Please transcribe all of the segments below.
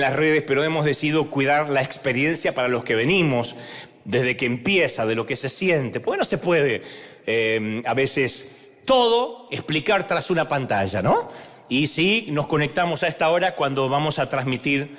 las redes, pero hemos decidido cuidar la experiencia para los que venimos, desde que empieza, de lo que se siente. Porque no se puede a veces todo explicar tras una pantalla, ¿no? Y sí, nos conectamos a esta hora cuando vamos a transmitir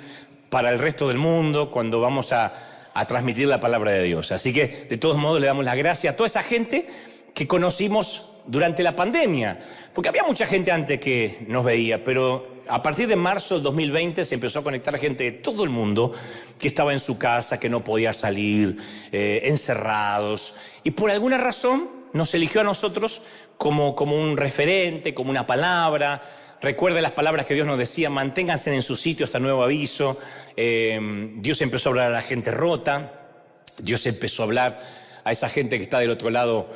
para el resto del mundo, cuando vamos a transmitir la palabra de Dios. Así que, de todos modos, le damos las gracias a toda esa gente que conocimos durante la pandemia. Porque había mucha gente antes que nos veía, pero a partir de marzo del 2020 se empezó a conectar gente de todo el mundo que estaba en su casa, que no podía salir, encerrados. Y por alguna razón nos eligió a nosotros como un referente, como una palabra. Recuerde las palabras que Dios nos decía: manténganse en su sitio hasta nuevo aviso. Dios empezó a hablar a la gente rota. Dios empezó a hablar a esa gente que está del otro lado,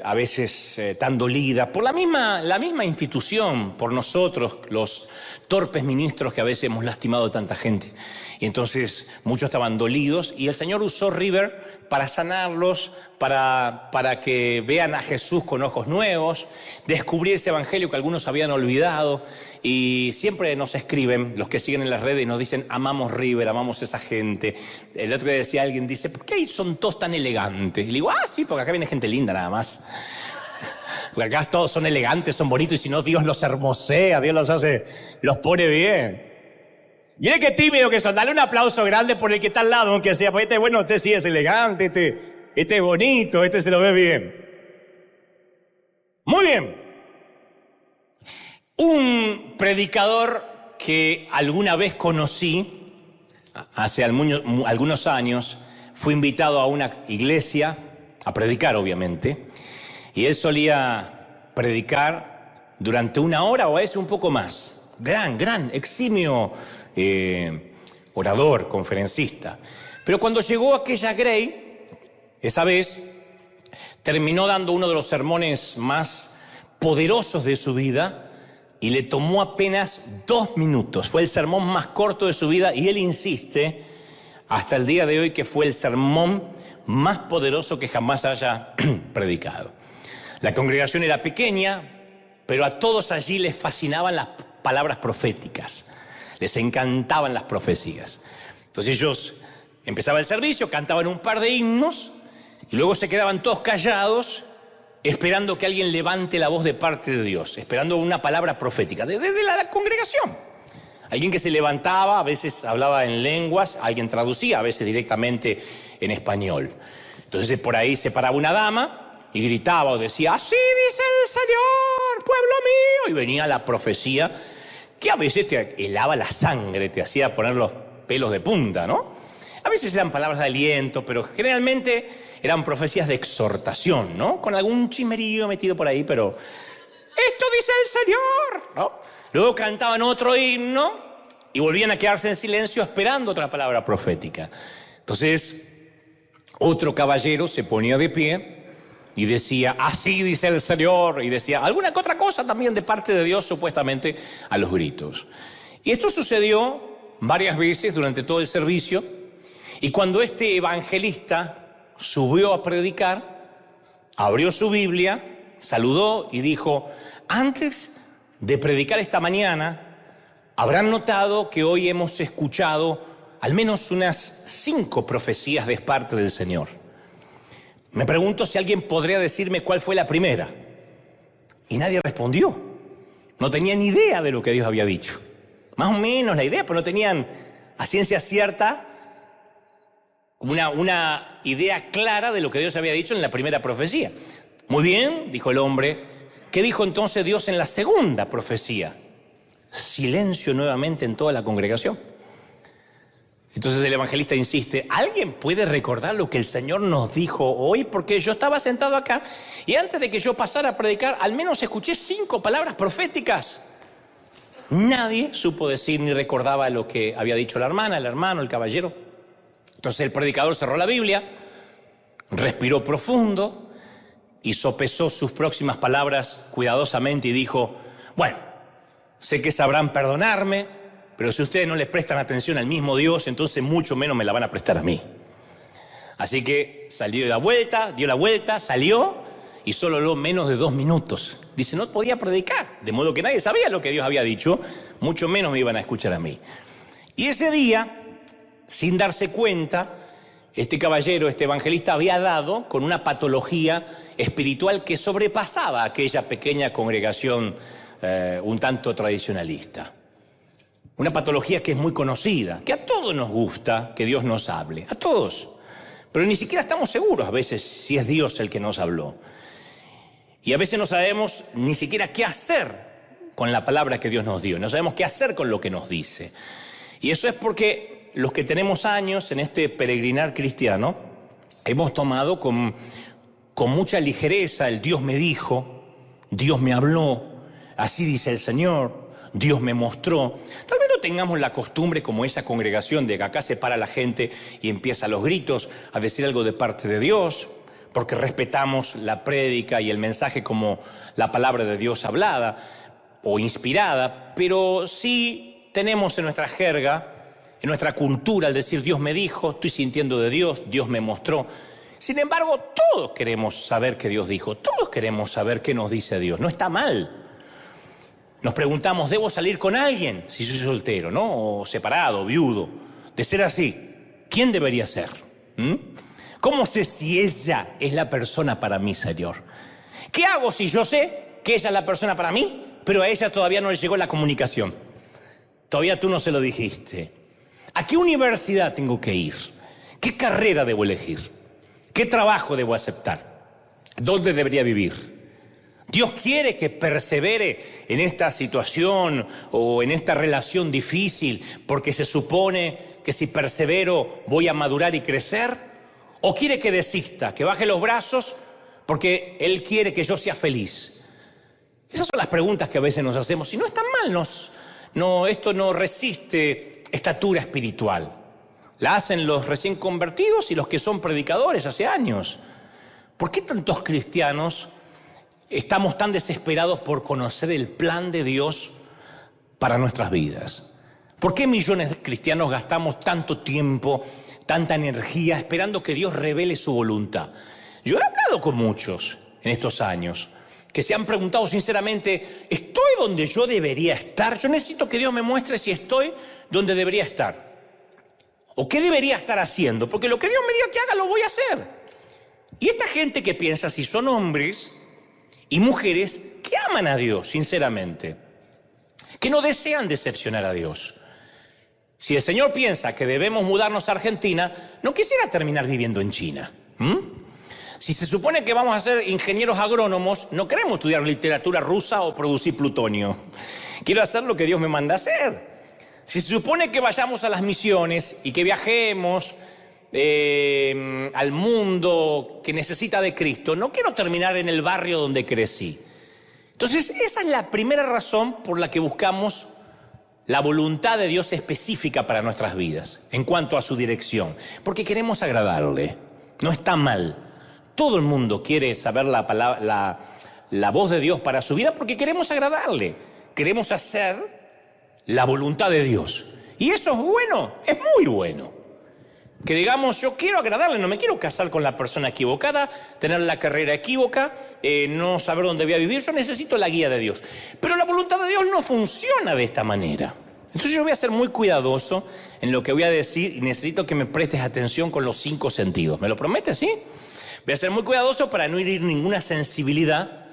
a veces tan dolida, por la misma institución, por nosotros, los torpes ministros que a veces hemos lastimado a tanta gente. Y entonces muchos estaban dolidos y el Señor usó River para sanarlos, para que vean a Jesús con ojos nuevos, descubrir ese evangelio que algunos habían olvidado. Y siempre nos escriben, los que siguen en las redes, y nos dicen: amamos River, amamos a esa gente. El otro día decía alguien, dice: ¿por qué ahí son todos tan elegantes? Y le digo: sí, porque acá viene gente linda nada más. Porque acá todos son elegantes, son bonitos, y si no, Dios los hermosea, Dios los pone bien. Mire qué tímido que son. Dale un aplauso grande por el que está al lado, aunque sea, porque bueno, usted sí es elegante, este es bonito, este se lo ve bien. Muy bien. Un predicador que alguna vez conocí, hace algunos años, fue invitado a una iglesia a predicar, obviamente, y él solía predicar durante 1 hora o a veces un poco más. Gran, eximio orador, conferencista. Pero cuando llegó aquella Grey, esa vez, terminó dando uno de los sermones más poderosos de su vida y le tomó apenas 2 minutos. Fue el sermón más corto de su vida y él insiste hasta el día de hoy que fue el sermón más poderoso que jamás haya predicado. La congregación era pequeña, pero a todos allí les fascinaban las palabras proféticas. Les encantaban las profecías. Entonces ellos empezaban el servicio, cantaban un par de himnos y luego se quedaban todos callados esperando que alguien levante la voz de parte de Dios, esperando una palabra profética desde la congregación. Alguien que se levantaba, a veces hablaba en lenguas, alguien traducía, a veces directamente en español. Entonces por ahí se paraba una dama y gritaba o decía: así dice el Señor, pueblo mío. Y venía la profecía que a veces te helaba la sangre, te hacía poner los pelos de punta, ¿no? A veces eran palabras de aliento, pero generalmente eran profecías de exhortación, ¿no? Con algún chismerío metido por ahí, pero esto dice el Señor, ¿no? Luego cantaban otro himno y volvían a quedarse en silencio esperando otra palabra profética. Entonces, otro caballero se ponía de pie y decía: así dice el Señor, y decía alguna que otra cosa también de parte de Dios, supuestamente a los gritos. Y esto sucedió varias veces durante todo el servicio, y cuando este evangelista subió a predicar, abrió su Biblia, saludó y dijo: antes de predicar esta mañana, habrán notado que hoy hemos escuchado al menos unas 5 profecías de parte del Señor. Me pregunto si alguien podría decirme cuál fue la primera. Y nadie respondió. No tenían ni idea de lo que Dios había dicho. Más o menos la idea, pero no tenían a ciencia cierta una idea clara de lo que Dios había dicho en la primera profecía. Muy bien, dijo el hombre. ¿Qué dijo entonces Dios en la segunda profecía? Silencio nuevamente en toda la congregación. Entonces el evangelista insiste: ¿alguien puede recordar lo que el Señor nos dijo hoy? Porque yo estaba sentado acá y antes de que yo pasara a predicar, al menos escuché 5 palabras proféticas. Nadie supo decir ni recordaba lo que había dicho la hermana, el hermano, el caballero. Entonces el predicador cerró la Biblia, respiró profundo y sopesó sus próximas palabras cuidadosamente y dijo: bueno, sé que sabrán perdonarme, pero si ustedes no les prestan atención al mismo Dios, entonces mucho menos me la van a prestar a mí. Así que dio la vuelta, salió y solo habló menos de 2 minutos. Dice: no podía predicar, de modo que nadie sabía lo que Dios había dicho, mucho menos me iban a escuchar a mí. Y ese día, sin darse cuenta, este caballero, este evangelista, había dado con una patología espiritual que sobrepasaba a aquella pequeña congregación un tanto tradicionalista. Una patología que es muy conocida, que a todos nos gusta que Dios nos hable, a todos. Pero ni siquiera estamos seguros a veces si es Dios el que nos habló. Y a veces no sabemos ni siquiera qué hacer con la palabra que Dios nos dio. No sabemos qué hacer con lo que nos dice. Y eso es porque los que tenemos años en este peregrinar cristiano, hemos tomado con mucha ligereza el Dios me dijo, Dios me habló, así dice el Señor, Dios me mostró. Tal vez no tengamos la costumbre como esa congregación de que acá se para la gente y empieza a los gritos a decir algo de parte de Dios, porque respetamos la prédica y el mensaje como la palabra de Dios hablada o inspirada, pero sí tenemos en nuestra jerga, en nuestra cultura, al decir Dios me dijo, estoy sintiendo de Dios, Dios me mostró. Sin embargo, todos queremos saber qué Dios dijo, todos queremos saber qué nos dice Dios, no está mal. Nos preguntamos, ¿debo salir con alguien si soy soltero, no? O separado, viudo. De ser así, ¿quién debería ser? ¿Cómo sé si ella es la persona para mí, Señor? ¿Qué hago si yo sé que ella es la persona para mí, pero a ella todavía no le llegó la comunicación? Todavía tú no se lo dijiste. ¿A qué universidad tengo que ir? ¿Qué carrera debo elegir? ¿Qué trabajo debo aceptar? ¿Dónde debería vivir? Dios quiere que persevere en esta situación o en esta relación difícil porque se supone que si persevero voy a madurar y crecer. ¿O quiere que desista, que baje los brazos porque Él quiere que yo sea feliz? Esas son las preguntas que a veces nos hacemos. Y no están mal, esto no resiste estatura espiritual. La hacen los recién convertidos y los que son predicadores hace años. ¿Por qué tantos cristianos estamos tan desesperados por conocer el plan de Dios para nuestras vidas? ¿Por qué millones de cristianos gastamos tanto tiempo, tanta energía esperando que Dios revele su voluntad? Yo he hablado con muchos en estos años que se han preguntado sinceramente, ¿estoy donde yo debería estar? Yo necesito que Dios me muestre si estoy donde debería estar. ¿O qué debería estar haciendo? Porque lo que Dios me diga que haga, lo voy a hacer. Y esta gente que piensa, si son hombres y mujeres que aman a Dios, sinceramente, que no desean decepcionar a Dios. Si el Señor piensa que debemos mudarnos a Argentina, no quisiera terminar viviendo en China. Si se supone que vamos a ser ingenieros agrónomos, no queremos estudiar literatura rusa o producir plutonio. Quiero hacer lo que Dios me manda a hacer. Si se supone que vayamos a las misiones y que viajemos al mundo que necesita de Cristo, no quiero terminar en el barrio donde crecí. Entonces, esa es la primera razón por la que buscamos la voluntad de Dios específica para nuestras vidas, en cuanto a su dirección, porque queremos agradarle. No está mal. Todo el mundo quiere saber la voz de Dios para su vida porque queremos agradarle. Queremos hacer la voluntad de Dios. Y eso es bueno, es muy bueno. Que digamos, yo quiero agradarle, no me quiero casar con la persona equivocada, tener la carrera equívoca, no saber dónde voy a vivir. Yo necesito la guía de Dios. Pero la voluntad de Dios no funciona de esta manera. Entonces yo voy a ser muy cuidadoso en lo que voy a decir y necesito que me prestes atención con los 5 sentidos. ¿Me lo prometes, sí? Voy a ser muy cuidadoso para no herir ninguna sensibilidad,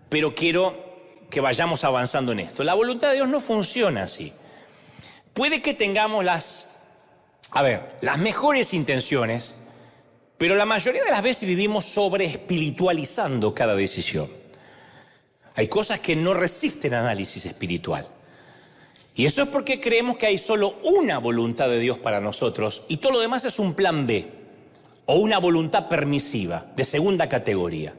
pero quiero que vayamos avanzando en esto. La voluntad de Dios no funciona así. Puede que tengamos las mejores intenciones, pero la mayoría de las veces vivimos sobreespiritualizando cada decisión. Hay cosas que no resisten análisis espiritual. Y eso es porque creemos que hay solo una voluntad de Dios para nosotros y todo lo demás es un plan B o una voluntad permisiva de segunda categoría.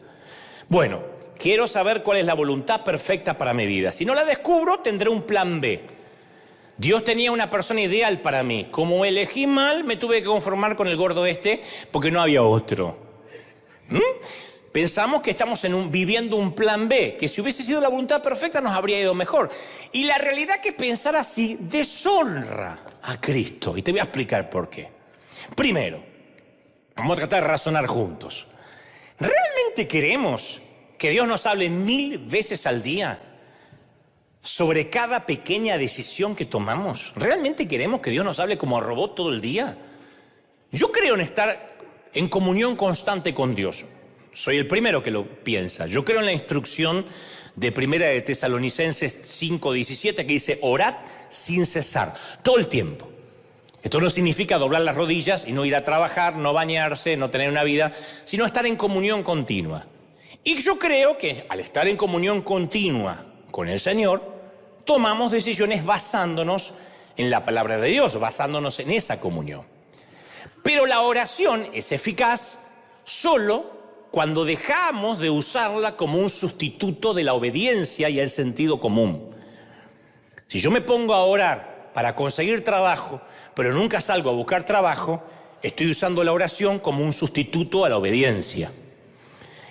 Bueno, quiero saber cuál es la voluntad perfecta para mi vida. Si no la descubro, tendré un plan B. Dios tenía una persona ideal para mí. Como elegí mal, me tuve que conformar con el gordo porque no había otro. Pensamos que estamos viviendo un plan B, que si hubiese sido la voluntad perfecta nos habría ido mejor. Y la realidad es que pensar así deshonra a Cristo. Y te voy a explicar por qué. Primero, vamos a tratar de razonar juntos. ¿Realmente queremos que Dios nos hable 1000 veces al día? sobre cada pequeña decisión que tomamos? ¿Realmente queremos que Dios nos hable como a robot todo el día? Yo creo en estar en comunión constante con Dios. Soy el primero que lo piensa. Yo creo en la instrucción de Primera de Tesalonicenses 5:17 que dice: orad sin cesar, todo el tiempo. Esto no significa doblar las rodillas y no ir a trabajar, no bañarse, no tener una vida, sino estar en comunión continua. Y yo creo que al estar en comunión continua con el Señor, tomamos decisiones basándonos en la palabra de Dios, basándonos en esa comunión. Pero la oración es eficaz solo cuando dejamos de usarla como un sustituto de la obediencia y el sentido común. Si yo me pongo a orar para conseguir trabajo, pero nunca salgo a buscar trabajo, estoy usando la oración como un sustituto a la obediencia.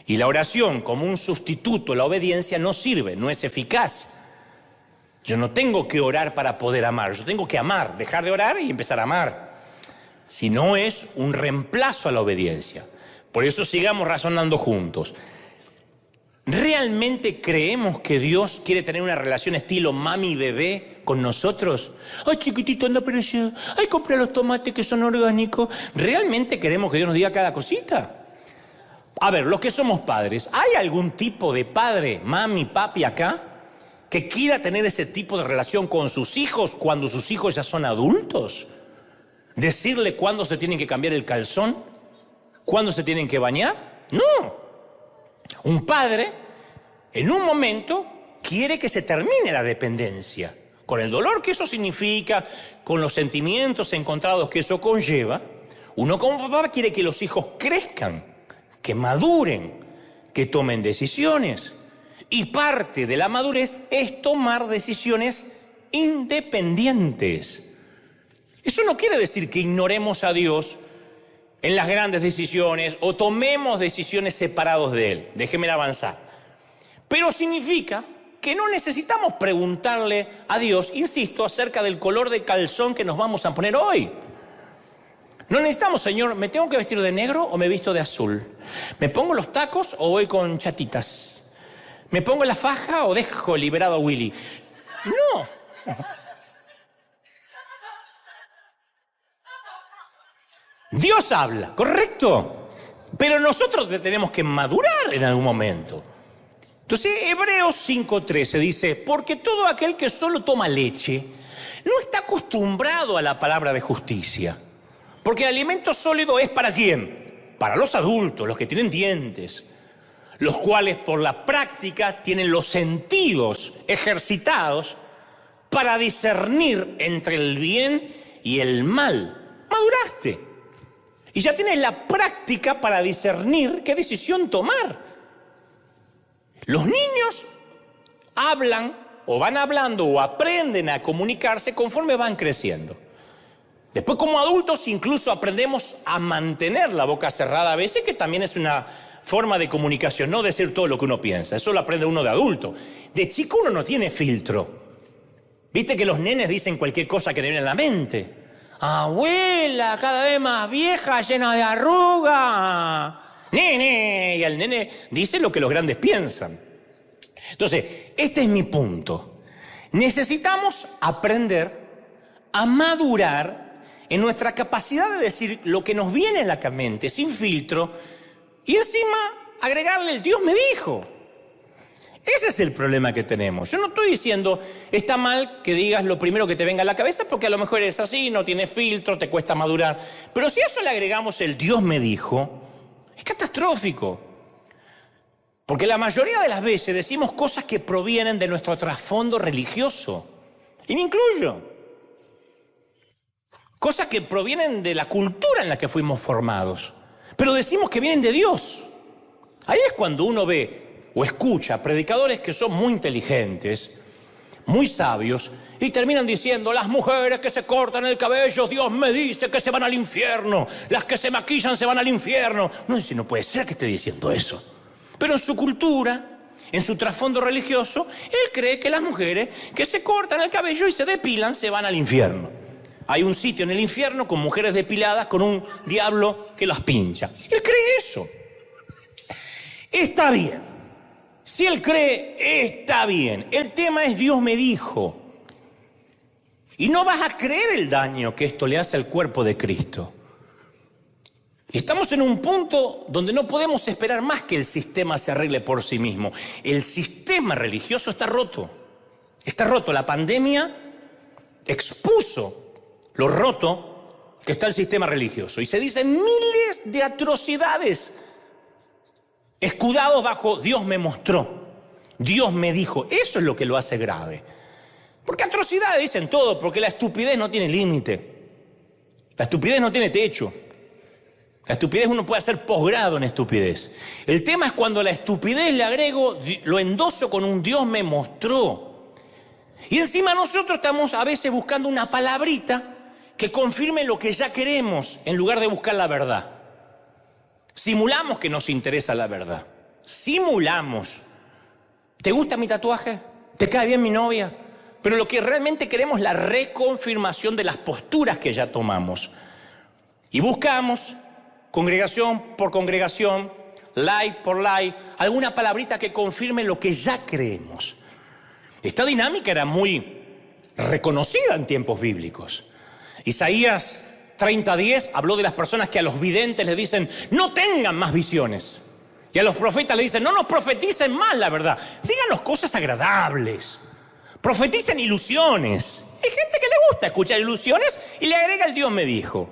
Y la oración como un sustituto a la obediencia no sirve, no es eficaz. Yo no tengo que orar para poder amar, yo tengo que amar, dejar de orar y empezar a amar. Si no, es un reemplazo a la obediencia. Por eso sigamos razonando juntos. ¿Realmente creemos que Dios quiere tener una relación estilo mami y bebé con nosotros? Ay, chiquitito, anda para allá. Ay, compra los tomates que son orgánicos. ¿Realmente queremos que Dios nos diga cada cosita? A ver, los que somos padres, ¿hay algún tipo de padre, mami, papi acá que quiera tener ese tipo de relación con sus hijos cuando sus hijos ya son adultos? ¿Decirle cuándo se tienen que cambiar el calzón? ¿Cuándo se tienen que bañar? No. Un padre, en un momento, quiere que se termine la dependencia. Con el dolor que eso significa, con los sentimientos encontrados que eso conlleva, uno como papá quiere que los hijos crezcan, que maduren, que tomen decisiones. Y parte de la madurez es tomar decisiones independientes. Eso no quiere decir que ignoremos a Dios en las grandes decisiones o tomemos decisiones separados de Él. Déjenme avanzar. Pero significa que no necesitamos preguntarle a Dios, insisto, acerca del color de calzón que nos vamos a poner hoy. No necesitamos, Señor, ¿me tengo que vestir de negro o me visto de azul? ¿Me pongo los tacos o voy con chatitas? ¿Me pongo la faja o dejo liberado a Willy? No. Dios habla, ¿correcto? Pero nosotros tenemos que madurar en algún momento. Entonces, Hebreos 5:13 dice: porque todo aquel que solo toma leche no está acostumbrado a la palabra de justicia. Porque el alimento sólido es ¿para quién? Para los adultos, los que tienen dientes, los cuales por la práctica tienen los sentidos ejercitados para discernir entre el bien y el mal. Maduraste. Y ya tienes la práctica para discernir qué decisión tomar. Los niños hablan o van hablando o aprenden a comunicarse conforme van creciendo. Después, como adultos, incluso aprendemos a mantener la boca cerrada a veces, que también es una forma de comunicación, no decir todo lo que uno piensa. Eso lo aprende uno de adulto. De chico uno no tiene filtro. Viste que los nenes dicen cualquier cosa que le viene a la mente. Abuela, cada vez más vieja, llena de arrugas. Nene. Y el nene dice lo que los grandes piensan. Entonces, este es mi punto. Necesitamos aprender a madurar en nuestra capacidad de decir lo que nos viene en la mente, sin filtro, y encima agregarle el Dios me dijo. Ese es el problema que tenemos. Yo no estoy diciendo, está mal que digas lo primero que te venga a la cabeza, porque a lo mejor eres así, no tienes filtro, te cuesta madurar. Pero si a eso le agregamos el Dios me dijo, es catastrófico. Porque la mayoría de las veces decimos cosas que provienen de nuestro trasfondo religioso. Y me incluyo. Cosas que provienen de la cultura en la que fuimos formados. Pero decimos que vienen de Dios. Ahí es cuando uno ve o escucha predicadores que son muy inteligentes, muy sabios, y terminan diciendo: las mujeres que se cortan el cabello, Dios me dice que se van al infierno, las que se maquillan se van al infierno. No, si no puede ser que esté diciendo eso. Pero en su cultura, en su trasfondo religioso, él cree que las mujeres que se cortan el cabello y se depilan se van al infierno. Hay un sitio en el infierno con mujeres depiladas con un diablo que las pincha. Él cree eso. Está bien. Si él cree, está bien. El tema es Dios me dijo. Y no vas a creer el daño que esto le hace al cuerpo de Cristo. Estamos en un punto donde no podemos esperar más que el sistema se arregle por sí mismo. El sistema religioso está roto. Está roto. La pandemia expuso lo roto que está el sistema religioso. Y se dicen miles de atrocidades escudados bajo Dios me mostró, Dios me dijo. Eso es lo que lo hace grave. Porque atrocidades dicen todo, porque la estupidez no tiene límite. La estupidez no tiene techo. La estupidez uno puede hacer posgrado en estupidez. El tema es cuando a la estupidez le agrego, lo endoso con un Dios me mostró. Y encima nosotros estamos a veces buscando una palabrita que confirme lo que ya queremos en lugar de buscar la verdad. Simulamos que nos interesa la verdad. Simulamos. ¿Te gusta mi tatuaje? ¿Te cae bien mi novia? Pero lo que realmente queremos es la reconfirmación de las posturas que ya tomamos. Y buscamos, congregación por congregación, live por live, alguna palabrita que confirme lo que ya creemos. Esta dinámica era muy reconocida en tiempos bíblicos. Isaías 30:10 habló de las personas que a los videntes les dicen no tengan más visiones. Y a los profetas les dicen no nos profeticen más la verdad. Díganos cosas agradables. Profeticen ilusiones. Hay gente que le gusta escuchar ilusiones y le agrega el Dios me dijo.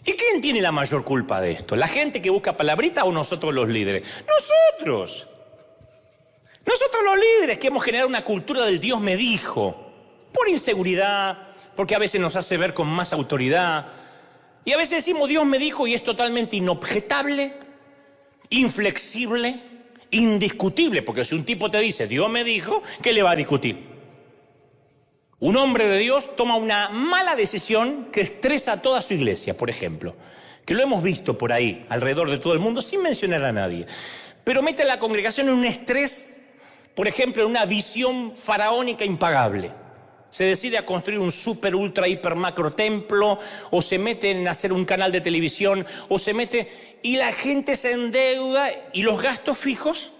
¿Y quién tiene la mayor culpa de esto? ¿La gente que busca palabrita o nosotros los líderes? ¡Nosotros! Nosotros los líderes que hemos generado una cultura del Dios me dijo. Por inseguridad, porque a veces nos hace ver con más autoridad. Y a veces decimos Dios me dijo y es totalmente inobjetable, inflexible, indiscutible. Porque si un tipo te dice Dios me dijo, ¿qué le va a discutir? Un hombre de Dios toma una mala decisión que estresa a toda su iglesia, por ejemplo. Que lo hemos visto por ahí, alrededor de todo el mundo, sin mencionar a nadie. Pero mete a la congregación en un estrés, por ejemplo, en una visión faraónica impagable. Se decide a construir un super, ultra, hiper, macro templo, o se mete en hacer un canal de televisión, o se mete... Y la gente se endeuda y los gastos fijos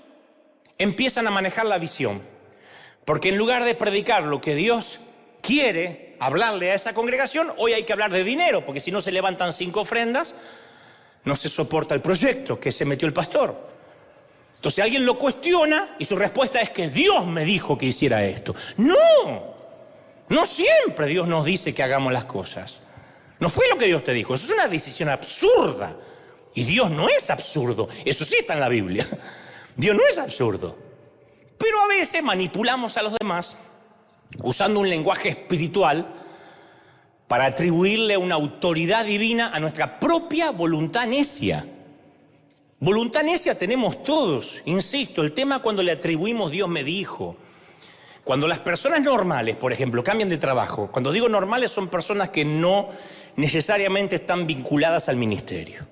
empiezan a manejar la visión. Porque en lugar de predicar lo que Dios quiere hablarle a esa congregación, hoy hay que hablar de dinero, porque si no se levantan 5 ofrendas, no se soporta el proyecto que se metió el pastor. Entonces alguien lo cuestiona y su respuesta es que Dios me dijo que hiciera esto. No siempre Dios nos dice que hagamos las cosas. No fue lo que Dios te dijo, eso es una decisión absurda. Y Dios no es absurdo, eso sí está en la Biblia. Dios no es absurdo. Pero a veces manipulamos a los demás usando un lenguaje espiritual para atribuirle una autoridad divina a nuestra propia voluntad necia. Voluntad necia tenemos todos, insisto, el tema cuando le atribuimos Dios me dijo. Cuando las personas normales, por ejemplo, cambian de trabajo, cuando digo normales son personas que no necesariamente están vinculadas al ministerio.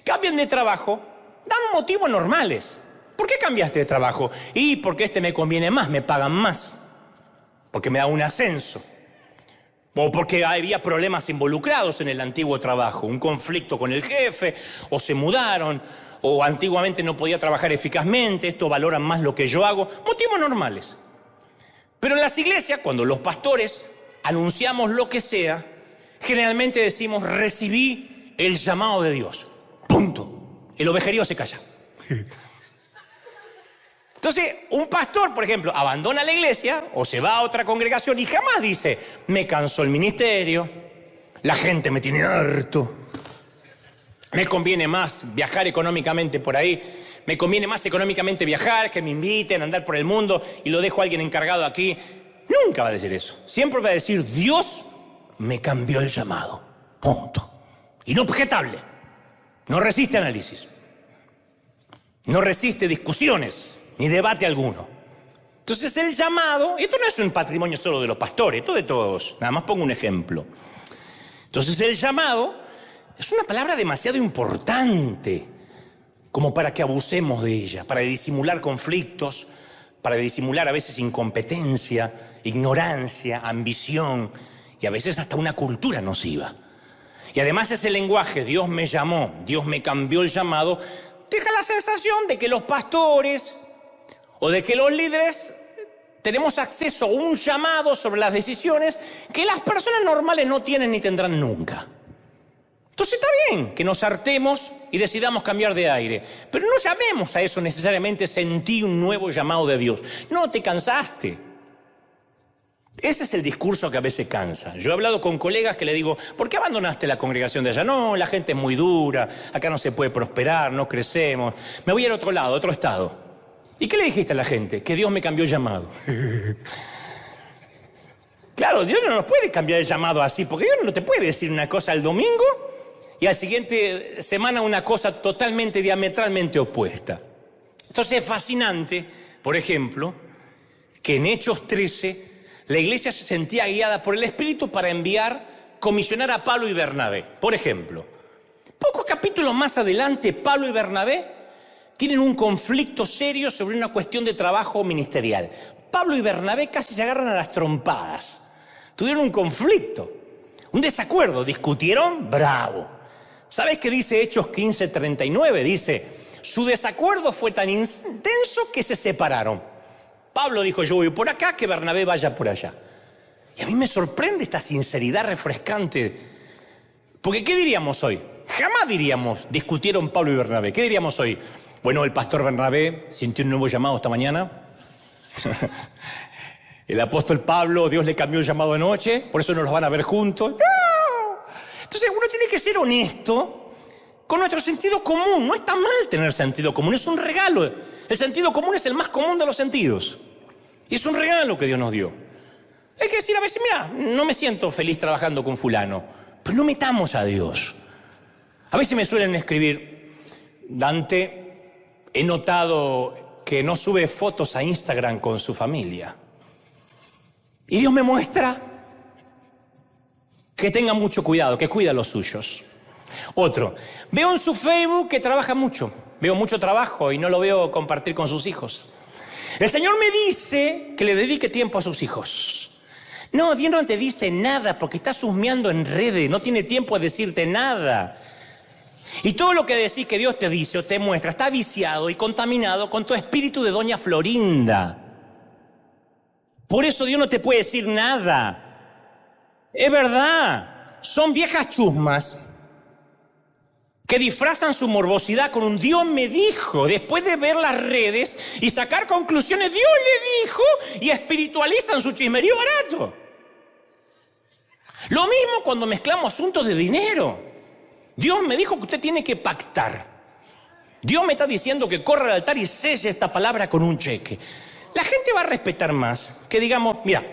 Cambian de trabajo, dan motivos normales. ¿Por qué cambiaste de trabajo? Y porque este me conviene más, me pagan más. Porque me da un ascenso. O porque había problemas involucrados en el antiguo trabajo. Un conflicto con el jefe, o se mudaron, o antiguamente no podía trabajar eficazmente, esto valoran más lo que yo hago. Motivos normales. Pero en las iglesias, cuando los pastores anunciamos lo que sea, generalmente decimos recibí el llamado de Dios. Punto. El ovejerío se calla. Entonces, un pastor, por ejemplo, abandona la iglesia o se va a otra congregación y jamás dice, me cansó el ministerio, la gente me tiene harto, me conviene más viajar económicamente por ahí, me conviene más económicamente viajar, que me inviten a andar por el mundo y lo dejo a alguien encargado aquí. Nunca va a decir eso. Siempre va a decir, Dios me cambió el llamado. Punto. Inobjetable. No resiste análisis. No resiste discusiones. Ni debate alguno. Entonces el llamado, esto no es un patrimonio solo de los pastores, esto de todos, nada más pongo un ejemplo. Entonces el llamado es una palabra demasiado importante como para que abusemos de ella, para disimular conflictos, para disimular a veces incompetencia, ignorancia, ambición y a veces hasta una cultura nociva. Y además ese lenguaje, Dios me llamó, Dios me cambió el llamado, deja la sensación de que los pastores O de que los líderes tenemos acceso a un llamado sobre las decisiones que las personas normales no tienen ni tendrán nunca. Entonces está bien que nos hartemos y decidamos cambiar de aire, pero no llamemos a eso necesariamente sentí un nuevo llamado de Dios. No, te cansaste. Ese es el discurso que a veces cansa. Yo he hablado con colegas que le digo, ¿por qué abandonaste la congregación de allá? No, la gente es muy dura, acá no se puede prosperar, no crecemos. Me voy al otro lado, a otro estado. ¿Y qué le dijiste a la gente? Que Dios me cambió el llamado. Claro, Dios no nos puede cambiar el llamado así, porque Dios no te puede decir una cosa el domingo y al siguiente semana una cosa totalmente, diametralmente opuesta. Entonces es fascinante, por ejemplo, que en Hechos 13 la iglesia se sentía guiada por el Espíritu para comisionar a Pablo y Bernabé. Por ejemplo, pocos capítulos más adelante, Pablo y Bernabé tienen un conflicto serio sobre una cuestión de trabajo ministerial. Pablo y Bernabé casi se agarran a las trompadas. Tuvieron un conflicto, un desacuerdo, discutieron, bravo. ¿Sabes qué dice Hechos 15:39? Dice, su desacuerdo fue tan intenso que se separaron. Pablo dijo, yo voy por acá, que Bernabé vaya por allá. Y a mí me sorprende esta sinceridad refrescante. Porque ¿qué diríamos hoy? Jamás diríamos, discutieron Pablo y Bernabé. ¿Qué diríamos hoy? Bueno, el pastor Bernabé sintió un nuevo llamado esta mañana. El apóstol Pablo, Dios le cambió el llamado anoche, por eso no los van a ver juntos. ¡No! Entonces uno tiene que ser honesto con nuestro sentido común. No está mal tener sentido común, es un regalo. El sentido común es el más común de los sentidos. Y es un regalo que Dios nos dio. Hay que decir a veces, mira, no me siento feliz trabajando con fulano, pero no metamos a Dios. A veces me suelen escribir, Dante, he notado que no sube fotos a Instagram con su familia. Y Dios me muestra que tenga mucho cuidado, que cuida a los suyos. Otro, veo en su Facebook que trabaja mucho. Veo mucho trabajo y no lo veo compartir con sus hijos. El Señor me dice que le dedique tiempo a sus hijos. No, Dios no te dice nada porque está husmeando en redes, no tiene tiempo de decirte nada. Y todo lo que decís que Dios te dice o te muestra está viciado y contaminado con tu espíritu de Doña Florinda. Por eso Dios no te puede decir nada. Es verdad, son viejas chusmas que disfrazan su morbosidad con un Dios me dijo, después de ver las redes y sacar conclusiones, Dios le dijo, y espiritualizan su chismerío barato. Lo mismo cuando mezclamos asuntos de dinero. Dios me dijo que usted tiene que pactar. Dios me está diciendo que corra al altar y selle esta palabra con un cheque. La gente va a respetar más que digamos, mira,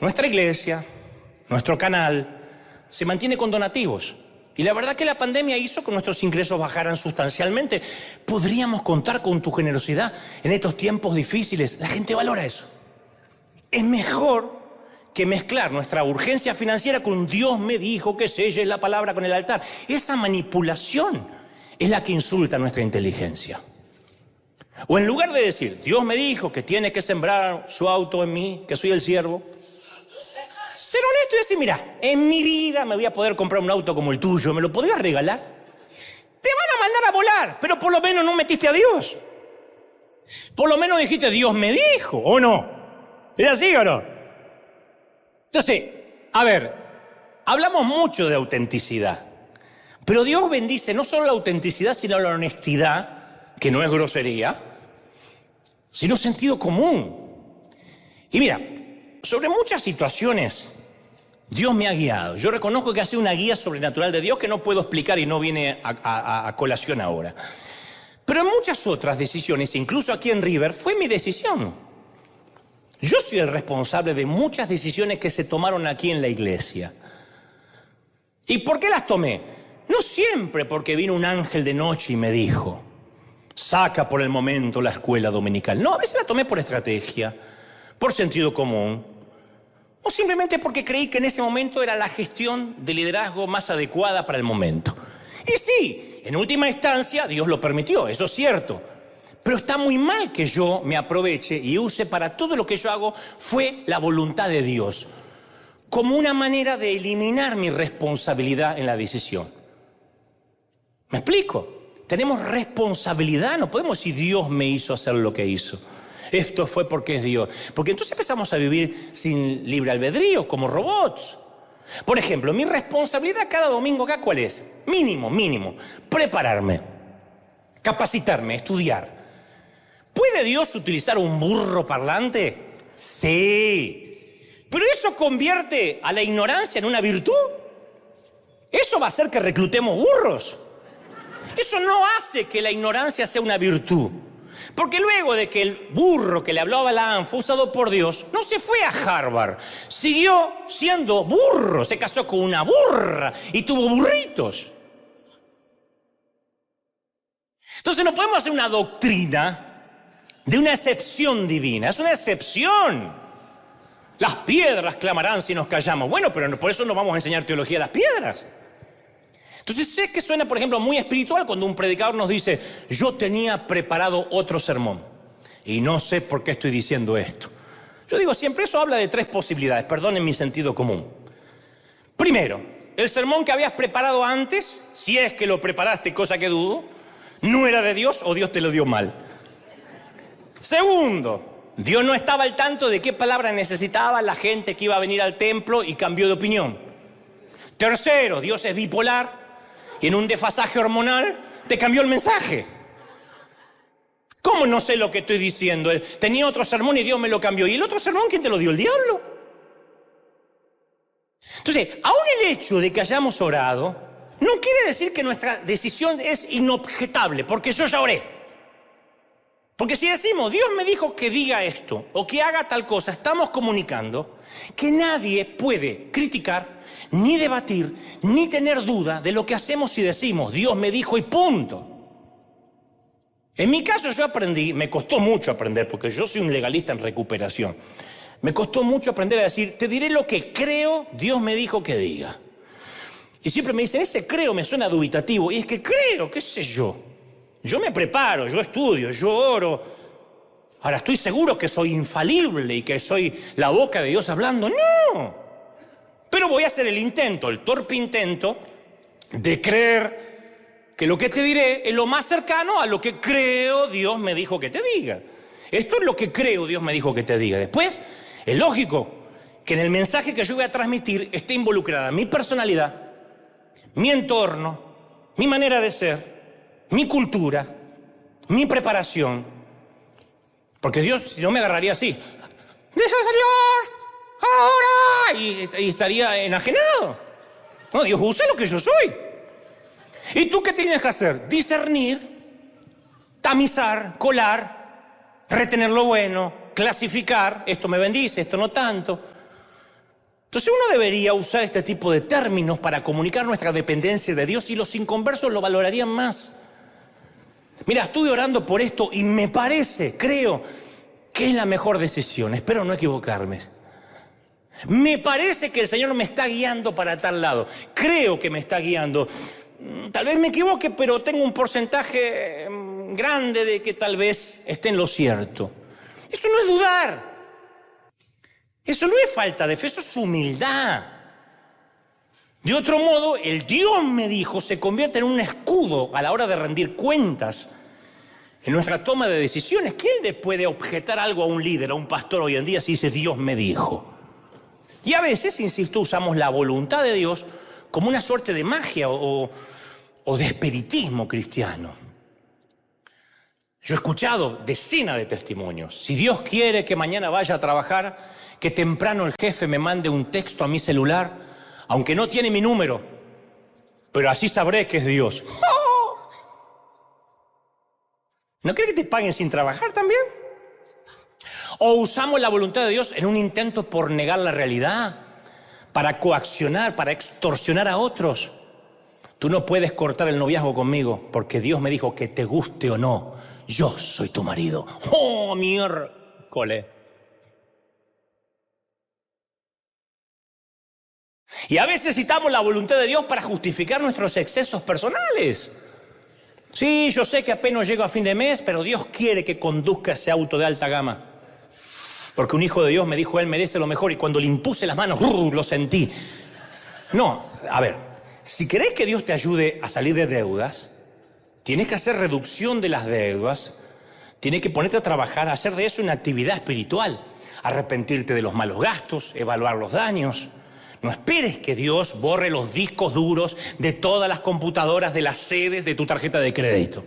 nuestra iglesia, nuestro canal, se mantiene con donativos. Y la verdad que la pandemia hizo que nuestros ingresos bajaran sustancialmente. Podríamos contar con tu generosidad en estos tiempos difíciles. La gente valora eso. Es mejor que mezclar nuestra urgencia financiera con un Dios me dijo que selle la palabra con el altar. Esa manipulación es la que insulta nuestra inteligencia. O en lugar de decir, Dios me dijo que tiene que sembrar su auto en mí, que soy el siervo, ser honesto y decir, mira, en mi vida me voy a poder comprar un auto como el tuyo, ¿me lo podrías regalar? Te van a mandar a volar, pero por lo menos no metiste a Dios. Por lo menos dijiste, Dios me dijo, ¿o no? ¿Es así o no? Entonces, a ver, hablamos mucho de autenticidad, pero Dios bendice no solo la autenticidad, sino la honestidad, que no es grosería, sino sentido común. Y mira, sobre muchas situaciones, Dios me ha guiado. Yo reconozco que ha sido una guía sobrenatural de Dios que no puedo explicar y no viene a colación ahora. Pero en muchas otras decisiones, incluso aquí en River, fue mi decisión. Yo soy el responsable de muchas decisiones que se tomaron aquí en la iglesia. ¿Y por qué las tomé? No siempre porque vino un ángel de noche y me dijo, saca por el momento la escuela dominical. No, a veces la tomé por estrategia, por sentido común, o simplemente porque creí que en ese momento era la gestión de liderazgo más adecuada para el momento. Y sí, en última instancia, Dios lo permitió, eso es cierto. Pero está muy mal que yo me aproveche y use para todo lo que yo hago fue la voluntad de Dios, como una manera de eliminar mi responsabilidad en la decisión. ¿Me explico? Tenemos responsabilidad, no podemos decir Dios me hizo hacer lo que hizo. Esto fue porque es Dios. Porque entonces empezamos a vivir sin libre albedrío, como robots. Por ejemplo, mi responsabilidad cada domingo acá, ¿cuál es? Mínimo, prepararme, capacitarme, estudiar. ¿Puede Dios utilizar un burro parlante? Sí. ¿Pero eso convierte a la ignorancia en una virtud? ¿Eso va a hacer que reclutemos burros? Eso no hace que la ignorancia sea una virtud. Porque luego de que el burro que le habló a Balaam fue usado por Dios, no se fue a Harvard. Siguió siendo burro, se casó con una burra y tuvo burritos. Entonces no podemos hacer una doctrina de una excepción divina. Es una excepción. Las piedras clamarán si nos callamos. Bueno, pero por eso no vamos a enseñar teología a las piedras. Entonces sé que suena, por ejemplo, muy espiritual cuando un predicador nos dice: yo tenía preparado otro sermón y no sé por qué estoy diciendo esto. Yo digo siempre, eso habla de tres posibilidades, perdonen mi sentido común. Primero, el sermón que habías preparado antes, si es que lo preparaste, cosa que dudo, no era de Dios o Dios te lo dio mal. Segundo, Dios no estaba al tanto de qué palabra necesitaba la gente que iba a venir al templo y cambió de opinión. Tercero, Dios es bipolar y en un desfasaje hormonal te cambió el mensaje. ¿Cómo no sé lo que estoy diciendo? Tenía otro sermón y Dios me lo cambió. ¿Y el otro sermón quién te lo dio? El diablo. Entonces, aún el hecho de que hayamos orado no quiere decir que nuestra decisión es inobjetable, porque yo ya oré. Porque si decimos, Dios me dijo que diga esto o que haga tal cosa, estamos comunicando que nadie puede criticar, ni debatir, ni tener duda de lo que hacemos y decimos. Dios me dijo y punto. En mi caso yo aprendí, me costó mucho aprender, porque yo soy un legalista en recuperación. Me costó mucho aprender a decir, te diré lo que creo, Dios me dijo que diga. Y siempre me dicen, ese creo me suena dubitativo. Y es que creo, qué sé yo. Yo me preparo, yo estudio, yo oro. Ahora, ¿estoy seguro que soy infalible y que soy la boca de Dios hablando? No. Pero voy a hacer el intento, el torpe intento, de creer que lo que te diré es lo más cercano a lo que creo Dios me dijo que te diga. Esto es lo que creo Dios me dijo que te diga. Después, es lógico que en el mensaje que yo voy a transmitir esté involucrada mi personalidad, mi entorno, mi manera de ser, mi cultura, mi preparación. Porque Dios, si no, me agarraría así. ¡Dice el Señor! ¡Ahora! Y estaría enajenado. No, Dios usa lo que yo soy. ¿Y tú qué tienes que hacer? Discernir, tamizar, colar, retener lo bueno, clasificar. Esto me bendice, esto no tanto. Entonces uno debería usar este tipo de términos para comunicar nuestra dependencia de Dios y los inconversos lo valorarían más. Mira, estuve orando por esto y me parece, creo, que es la mejor decisión. Espero no equivocarme. Me parece que el Señor me está guiando para tal lado. Creo que me está guiando. Tal vez me equivoque, pero tengo un porcentaje grande de que tal vez esté en lo cierto. Eso no es dudar. Eso no es falta de fe, eso es humildad. De otro modo, el Dios me dijo se convierte en un escudo a la hora de rendir cuentas en nuestra toma de decisiones. ¿Quién le puede objetar algo a un líder, a un pastor hoy en día si dice Dios me dijo? Y a veces, insisto, usamos la voluntad de Dios como una suerte de magia o de espiritismo cristiano. Yo he escuchado decenas de testimonios. Si Dios quiere que mañana vaya a trabajar, que temprano el jefe me mande un texto a mi celular, aunque no tiene mi número, pero así sabré que es Dios. ¿No crees que te paguen sin trabajar también? ¿O usamos la voluntad de Dios en un intento por negar la realidad, para coaccionar, para extorsionar a otros? Tú no puedes cortar el noviazgo conmigo porque Dios me dijo que te guste o no, yo soy tu marido. ¡Oh, miércoles! Y a veces citamos la voluntad de Dios para justificar nuestros excesos personales. Sí, yo sé que apenas llego a fin de mes, pero Dios quiere que conduzca ese auto de alta gama. Porque un hijo de Dios me dijo, él merece lo mejor, y cuando le impuse las manos, lo sentí. No, a ver, si querés que Dios te ayude a salir de deudas, tienes que hacer reducción de las deudas, Tienes que ponerte a trabajar, a hacer de eso una actividad espiritual. Arrepentirte de los malos gastos, evaluar los daños. No esperes que Dios borre los discos duros de todas las computadoras de las sedes de tu tarjeta de crédito.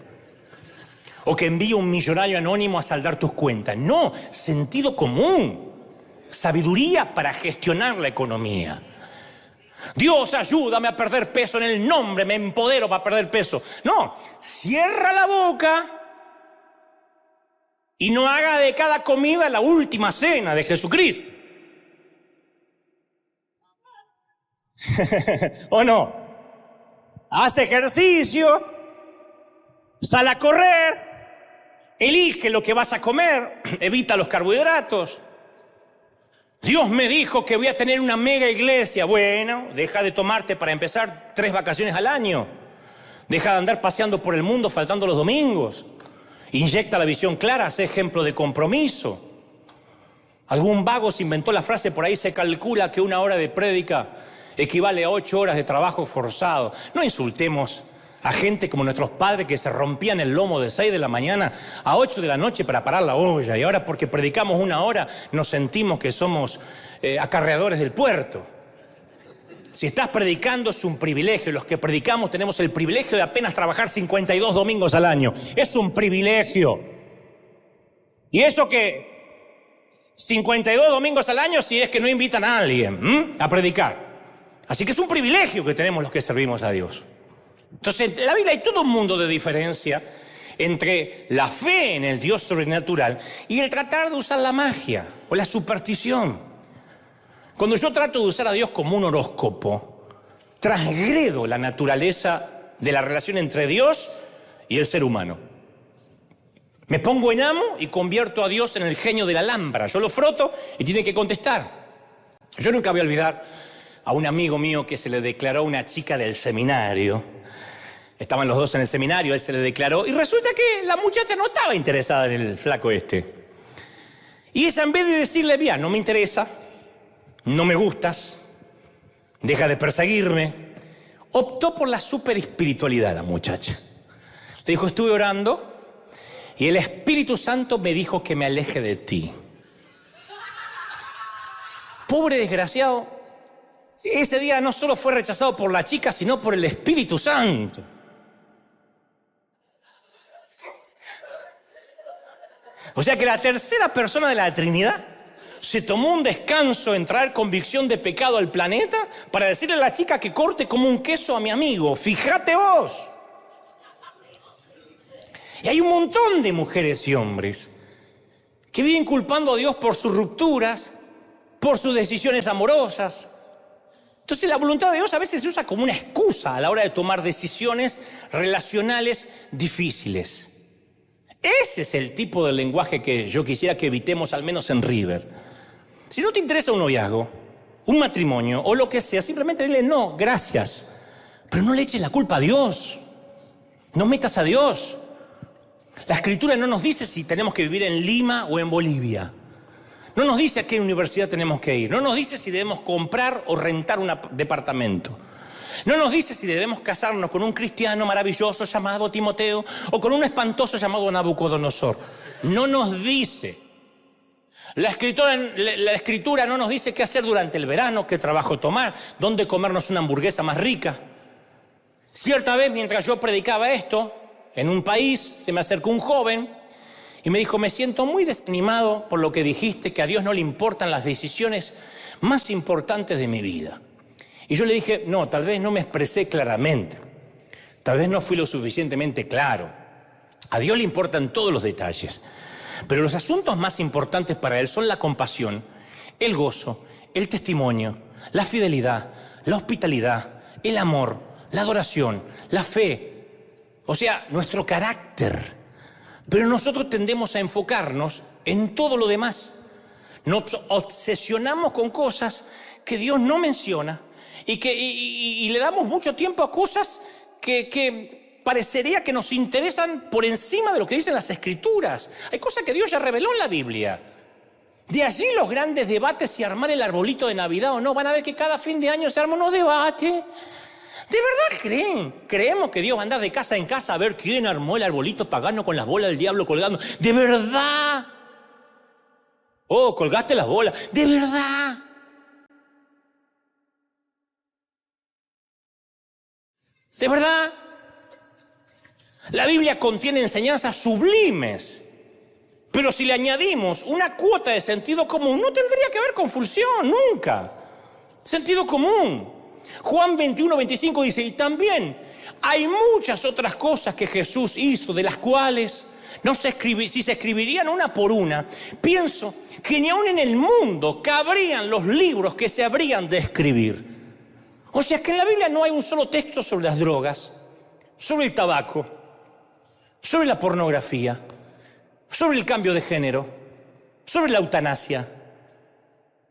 O que envíe un millonario anónimo a saldar tus cuentas. No, sentido común. Sabiduría para gestionar la economía. Dios, ayúdame a perder peso en el nombre, me empodero para perder peso. No, cierra la boca y no haga de cada comida la última cena de Jesucristo. ¿O no? Haz ejercicio, sal a correr, elige lo que vas a comer, evita los carbohidratos. Dios me dijo que voy a tener una mega iglesia. Bueno, deja de tomarte para empezar 3 vacaciones al año. Deja de andar paseando por el mundo faltando los domingos. Inyecta la visión clara, haz ejemplo de compromiso. Algún vago se inventó la frase, por ahí se calcula que 1 hora de prédica equivale a 8 horas de trabajo forzado. No insultemos a gente como nuestros padres que se rompían el lomo de 6 de la mañana a 8 de la noche para parar la olla. Y ahora porque predicamos 1 hora nos sentimos que somos acarreadores del puerto. Si estás predicando es un privilegio. Los que predicamos tenemos el privilegio de apenas trabajar 52 domingos al año. Es un privilegio. Y eso que 52 domingos al año si es que no invitan a alguien a predicar. Así que es un privilegio que tenemos los que servimos a Dios. Entonces, en la Biblia hay todo un mundo de diferencia entre la fe en el Dios sobrenatural y el tratar de usar la magia o la superstición. Cuando yo trato de usar a Dios como un horóscopo, transgredo la naturaleza de la relación entre Dios y el ser humano. Me pongo en amo y convierto a Dios en el genio de la lámpara. Yo lo froto y tiene que contestar. Yo nunca voy a olvidar a un amigo mío que se le declaró a una chica del seminario. Estaban los dos en el seminario, él se le declaró y resulta que la muchacha no estaba interesada en el flaco este. Y ella, en vez de decirle, bien, no me interesa, no me gustas, deja de perseguirme, optó por la super espiritualidad la muchacha. Le dijo, estuve orando y el Espíritu Santo me dijo que me aleje de ti. Pobre desgraciado, ese día no solo fue rechazado por la chica, sino por el Espíritu Santo. O sea que la tercera persona de la Trinidad se tomó un descanso en traer convicción de pecado al planeta para decirle a la chica que corte como un queso a mi amigo. Fíjate vos. Y hay un montón de mujeres y hombres que viven culpando a Dios por sus rupturas, por sus decisiones amorosas. Entonces la voluntad de Dios a veces se usa como una excusa a la hora de tomar decisiones relacionales difíciles. Ese es el tipo de lenguaje que yo quisiera que evitemos, al menos en River. Si no te interesa un noviazgo, un matrimonio o lo que sea, simplemente dile no, gracias. Pero no le eches la culpa a Dios. No metas a Dios. La Escritura no nos dice si tenemos que vivir en Lima o en Bolivia. No nos dice a qué universidad tenemos que ir. No nos dice si debemos comprar o rentar un departamento. No nos dice si debemos casarnos con un cristiano maravilloso llamado Timoteo o con un espantoso llamado Nabucodonosor. No nos dice. La escritura no nos dice qué hacer durante el verano, qué trabajo tomar, dónde comernos una hamburguesa más rica. Cierta vez, mientras yo predicaba esto, en un país se me acercó un joven y me dijo, me siento muy desanimado por lo que dijiste, que a Dios no le importan las decisiones más importantes de mi vida. Y yo le dije, no, tal vez no me expresé claramente. Tal vez no fui lo suficientemente claro. A Dios le importan todos los detalles. Pero los asuntos más importantes para Él son la compasión, el gozo, el testimonio, la fidelidad, la hospitalidad, el amor, la adoración, la fe. O sea, nuestro carácter. Pero nosotros tendemos a enfocarnos en todo lo demás. Nos obsesionamos con cosas que Dios no menciona y le damos mucho tiempo a cosas que parecería que nos interesan por encima de lo que dicen las Escrituras. Hay cosas que Dios ya reveló en la Biblia. De allí los grandes debates si armar el arbolito de Navidad o no. Van a ver que cada fin de año se arman unos debates. ¿De verdad creemos que Dios va a andar de casa en casa a ver quién armó el arbolito pagano con las bolas del diablo colgando? ¿De verdad? Oh, colgaste las bolas. ¿De verdad? ¿De verdad? La Biblia contiene enseñanzas sublimes, pero si le añadimos una cuota de sentido común, no tendría que haber confusión, nunca. Sentido común. Juan 21:25 dice, y también hay muchas otras cosas que Jesús hizo, de las cuales si se escribirían una por una, pienso que ni aún en el mundo cabrían los libros que se habrían de escribir. O sea que en la Biblia no hay un solo texto sobre las drogas, sobre el tabaco, sobre la pornografía, sobre el cambio de género, sobre la eutanasia.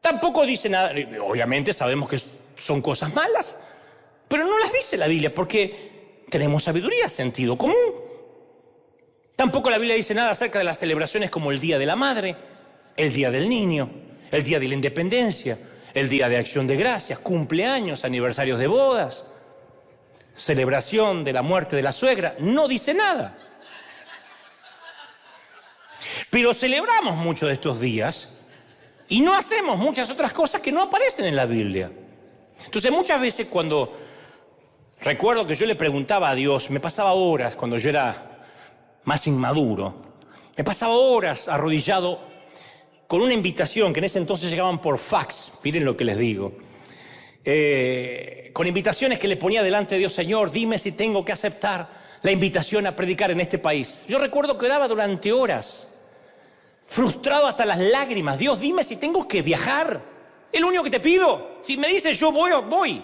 Tampoco dice nada, obviamente sabemos que son cosas malas, pero no las dice la Biblia porque tenemos sabiduría, sentido común. Tampoco la Biblia dice nada acerca de las celebraciones como el Día de la Madre, el Día del Niño, el Día de la Independencia, el Día de Acción de Gracias, cumpleaños, aniversarios de bodas, celebración de la muerte de la suegra. No dice nada. Pero celebramos muchos de estos días y no hacemos muchas otras cosas que no aparecen en la Biblia. Entonces muchas veces recuerdo que yo le preguntaba a Dios, me pasaba horas cuando yo era más inmaduro, me pasaba horas arrodillado con una invitación que en ese entonces llegaban por fax, miren lo que les digo, con invitaciones que le ponía delante de Dios, Señor, dime si tengo que aceptar la invitación a predicar en este país. Yo recuerdo que oraba durante horas, frustrado hasta las lágrimas. Dios, dime si tengo que viajar. Es lo único que te pido. Si me dices yo voy.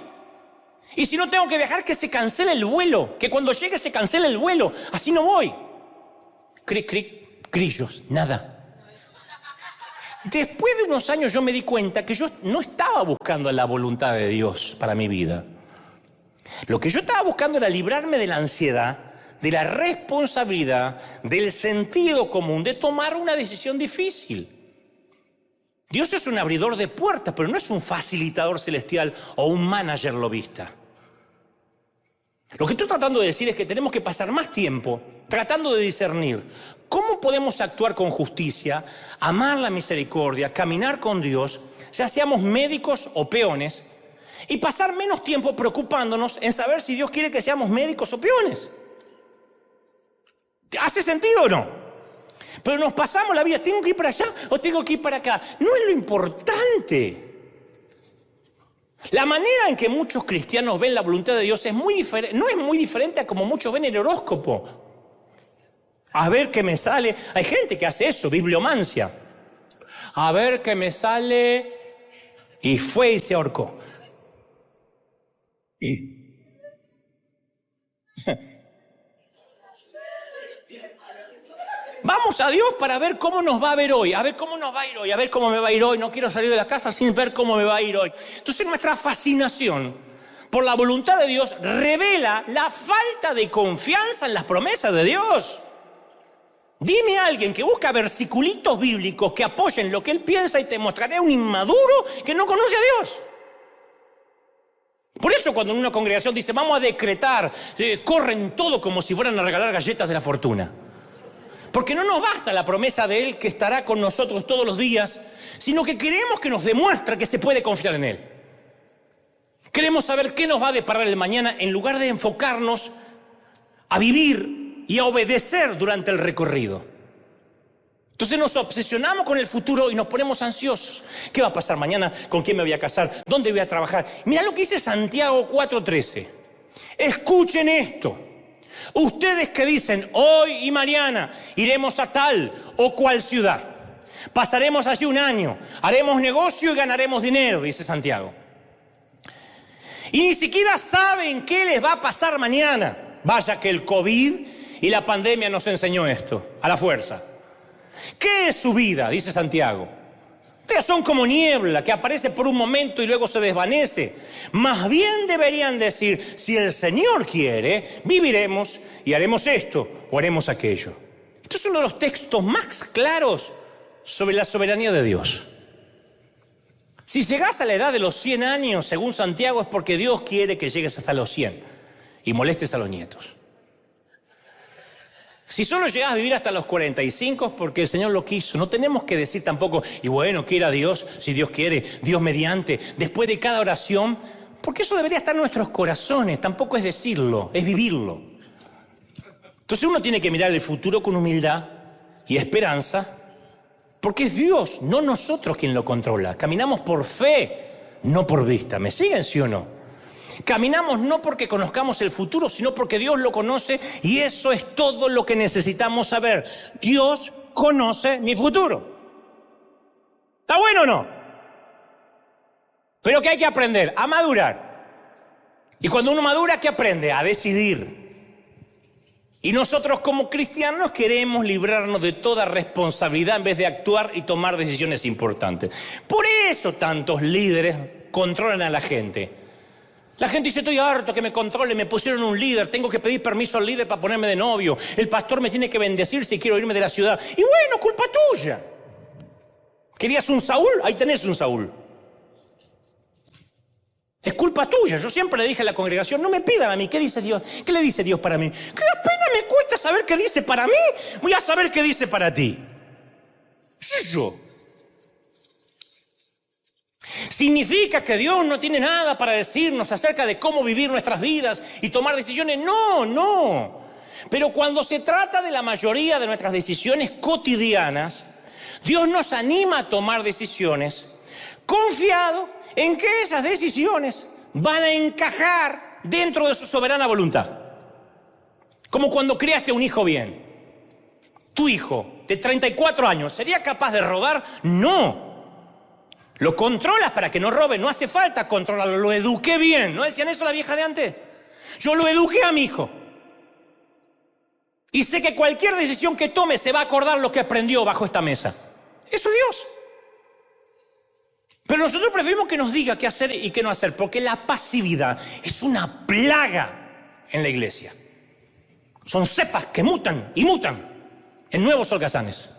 Y si no tengo que viajar, que se cancele el vuelo. Que cuando llegue se cancele el vuelo. Así no voy. Cric, cric, grillos, nada. Después de unos años yo me di cuenta que yo no estaba buscando la voluntad de Dios para mi vida. Lo que yo estaba buscando era librarme de la ansiedad, de la responsabilidad, del sentido común, de tomar una decisión difícil. Dios es un abridor de puertas, pero no es un facilitador celestial o un manager lobista. Lo que estoy tratando de decir es que tenemos que pasar más tiempo tratando de discernir cómo podemos actuar con justicia, amar la misericordia, caminar con Dios, ya seamos médicos o peones, y pasar menos tiempo preocupándonos en saber si Dios quiere que seamos médicos o peones. ¿Hace sentido o no? Pero nos pasamos la vida, ¿tengo que ir para allá o tengo que ir para acá? No es lo importante. La manera en que muchos cristianos ven la voluntad de Dios no es muy diferente a como muchos ven el horóscopo. A ver qué me sale. Hay gente que hace eso, bibliomancia. A ver qué me sale. Y fue y se ahorcó. Vamos a Dios para ver cómo nos va a ver hoy, a ver cómo nos va a ir hoy, a ver cómo me va a ir hoy. No quiero salir de la casa sin ver cómo me va a ir hoy. Entonces nuestra fascinación por la voluntad de Dios revela la falta de confianza en las promesas de Dios. Dime a alguien que busca versiculitos bíblicos que apoyen lo que él piensa y te mostraré un inmaduro que no conoce a Dios. Por eso cuando en una congregación dice vamos a decretar, corren todo como si fueran a regalar galletas de la fortuna. Porque no nos basta la promesa de Él que estará con nosotros todos los días, sino que queremos que nos demuestre que se puede confiar en Él. Queremos saber qué nos va a deparar el mañana en lugar de enfocarnos a vivir y a obedecer durante el recorrido. Entonces nos obsesionamos con el futuro y nos ponemos ansiosos. ¿Qué va a pasar mañana? ¿Con quién me voy a casar? ¿Dónde voy a trabajar? Mirá lo que dice Santiago 4:13. Escuchen esto. Ustedes que dicen, hoy y mañana iremos a tal o cual ciudad, pasaremos allí un año, haremos negocio y ganaremos dinero, dice Santiago. Y ni siquiera saben qué les va a pasar mañana. Vaya que el COVID y la pandemia nos enseñó esto, a la fuerza. ¿Qué es su vida? Dice Santiago. Ustedes son como niebla que aparece por un momento y luego se desvanece. Más bien deberían decir, si el Señor quiere, viviremos y haremos esto o haremos aquello. Esto es uno de los textos más claros sobre la soberanía de Dios. Si llegás a la edad de los 100 años, según Santiago, es porque Dios quiere que llegues hasta los 100 y molestes a los nietos. Si solo llegás a vivir hasta los 45 es porque el Señor lo quiso. No tenemos que decir tampoco, y bueno, quiera Dios, si Dios quiere, Dios mediante, después de cada oración, porque eso debería estar en nuestros corazones. Tampoco es decirlo, es vivirlo. Entonces uno tiene que mirar el futuro con humildad y esperanza, porque es Dios, no nosotros quien lo controla. Caminamos por fe, no por vista. ¿Me siguen, sí o no? Caminamos no porque conozcamos el futuro, sino porque Dios lo conoce, y eso es todo lo que necesitamos saber. Dios conoce mi futuro. ¿Está bueno o no? Pero ¿qué hay que aprender? A madurar. Y cuando uno madura, ¿qué aprende? A decidir. Y nosotros como cristianos queremos librarnos de toda responsabilidad en vez de actuar y tomar decisiones importantes. Por eso tantos líderes controlan a la gente. La gente dice, estoy harto que me controle, me pusieron un líder, tengo que pedir permiso al líder para ponerme de novio, el pastor me tiene que bendecir si quiero irme de la ciudad. Y bueno, culpa tuya. ¿Querías un Saúl? Ahí tenés un Saúl. Es culpa tuya. Yo siempre le dije a la congregación, no me pidan a mí, ¿qué dice Dios? ¿Qué le dice Dios para mí? ¿Qué pena me cuesta saber qué dice para mí? Voy a saber qué dice para ti. Yo. ¿Significa que Dios no tiene nada para decirnos acerca de cómo vivir nuestras vidas y tomar decisiones? No, no. Pero cuando se trata de la mayoría de nuestras decisiones cotidianas, Dios nos anima a tomar decisiones confiado en que esas decisiones van a encajar dentro de su soberana voluntad. Como cuando criaste un hijo bien. Tu hijo de 34 años, ¿sería capaz de robar? No. Lo controlas para que no robe, no hace falta controlarlo, lo eduqué bien. ¿No decían eso la vieja de antes? Yo lo eduqué a mi hijo. Y sé que cualquier decisión que tome se va a acordar lo que aprendió bajo esta mesa. Eso es Dios. Pero nosotros preferimos que nos diga qué hacer y qué no hacer, porque la pasividad es una plaga en la iglesia. Son cepas que mutan y mutan en nuevos holgazanes.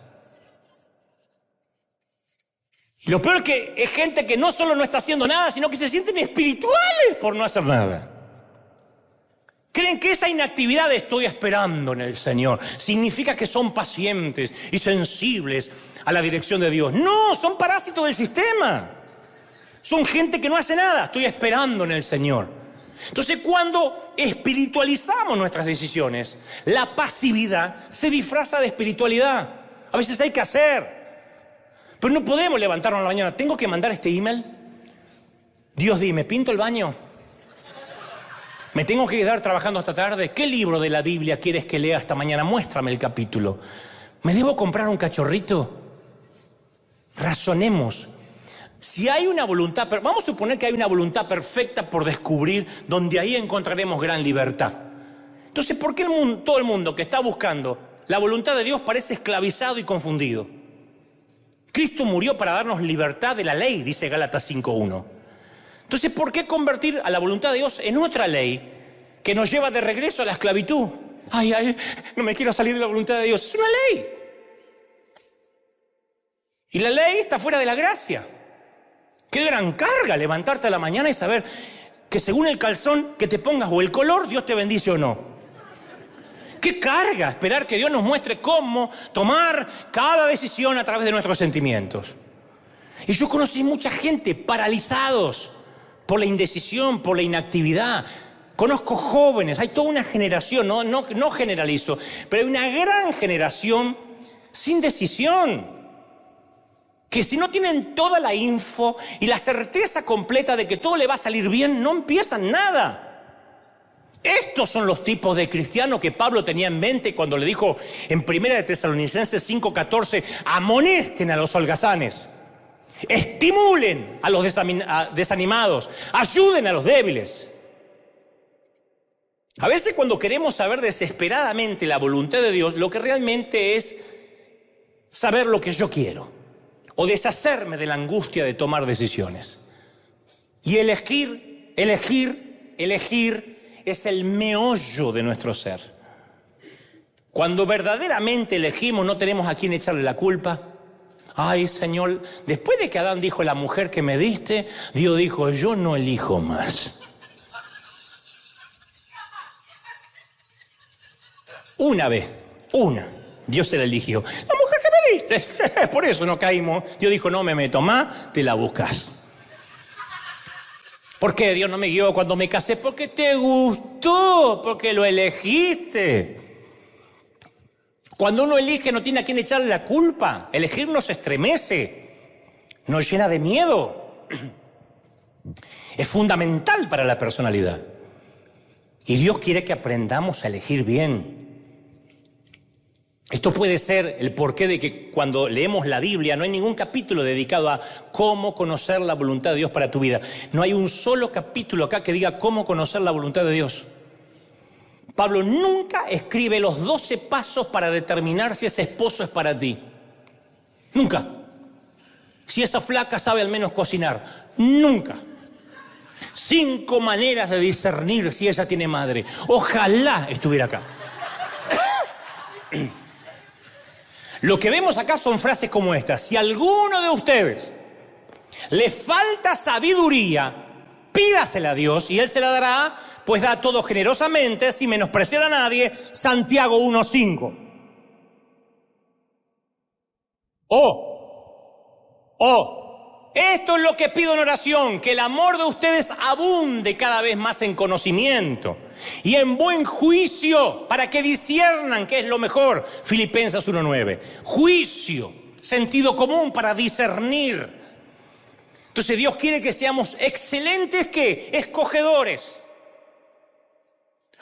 Y lo peor es que es gente que no solo no está haciendo nada, sino que se sienten espirituales por no hacer nada. Creen que esa inactividad de estoy esperando en el Señor significa que son pacientes y sensibles a la dirección de Dios. No, son parásitos del sistema. Son gente que no hace nada, estoy esperando en el Señor. Entonces, cuando espiritualizamos nuestras decisiones, la pasividad se disfraza de espiritualidad. A veces hay que hacer. Pero no podemos levantarnos a la mañana. ¿Tengo que mandar este email? Dios, dime, ¿pinto el baño? ¿Me tengo que quedar trabajando hasta tarde? ¿Qué libro de la Biblia quieres que lea esta mañana? Muéstrame el capítulo. ¿Me debo comprar un cachorrito? Razonemos. Si hay una voluntad, vamos a suponer que hay una voluntad perfecta por descubrir, donde ahí encontraremos gran libertad. Entonces, ¿por qué todo el mundo que está buscando la voluntad de Dios parece esclavizado y confundido? Cristo murió para darnos libertad de la ley, dice Gálatas 5:1. Entonces, ¿por qué convertir a la voluntad de Dios en otra ley que nos lleva de regreso a la esclavitud? Ay, no me quiero salir de la voluntad de Dios. Es una ley. Y la ley está fuera de la gracia. Qué gran carga levantarte a la mañana y saber que según el calzón que te pongas o el color, Dios te bendice o no. Qué carga esperar que Dios nos muestre cómo tomar cada decisión a través de nuestros sentimientos. Y yo conocí mucha gente paralizados por la indecisión, por la inactividad. Conozco jóvenes, hay toda una generación, no generalizo, pero hay una gran generación sin decisión. Que si no tienen toda la info y la certeza completa de que todo le va a salir bien, no empiezan nada. Estos son los tipos de cristianos que Pablo tenía en mente cuando le dijo en 1 de Tesalonicenses 5:14, amonesten a los holgazanes, estimulen a los desanimados, ayuden a los débiles. A veces cuando queremos saber desesperadamente la voluntad de Dios, lo que realmente es saber lo que yo quiero o deshacerme de la angustia de tomar decisiones. Y elegir es el meollo de nuestro ser. Cuando verdaderamente elegimos, no tenemos a quién echarle la culpa. Ay, Señor, después de que Adán dijo, la mujer que me diste, Dios dijo, yo no elijo más. Una vez, Dios se la eligió. La mujer que me diste, por eso no caímos. Dios dijo, no me meto más, te la buscas. ¿Por qué Dios no me guió cuando me casé? Porque te gustó, porque lo elegiste. Cuando uno elige no tiene a quién echarle la culpa. Elegir nos estremece, nos llena de miedo. Es fundamental para la personalidad. Y Dios quiere que aprendamos a elegir bien. Esto puede ser el porqué de que cuando leemos la Biblia no hay ningún capítulo dedicado a cómo conocer la voluntad de Dios para tu vida. No hay un solo capítulo acá que diga cómo conocer la voluntad de Dios. Pablo nunca escribe los 12 pasos para determinar si ese esposo es para ti. Nunca. Si esa flaca sabe al menos cocinar. Nunca. 5 maneras de discernir si ella tiene madre. Ojalá estuviera acá. Lo que vemos acá son frases como estas. Si a alguno de ustedes le falta sabiduría, pídasela a Dios y Él se la dará, pues da todo generosamente, sin menospreciar a nadie. Santiago 1:5. Esto es lo que pido en oración, que el amor de ustedes abunde cada vez más en conocimiento y en buen juicio, para que disciernan qué es lo mejor. Filipenses 1:9. Juicio, sentido común para discernir. Entonces Dios quiere que seamos excelentes, ¿qué? Escogedores.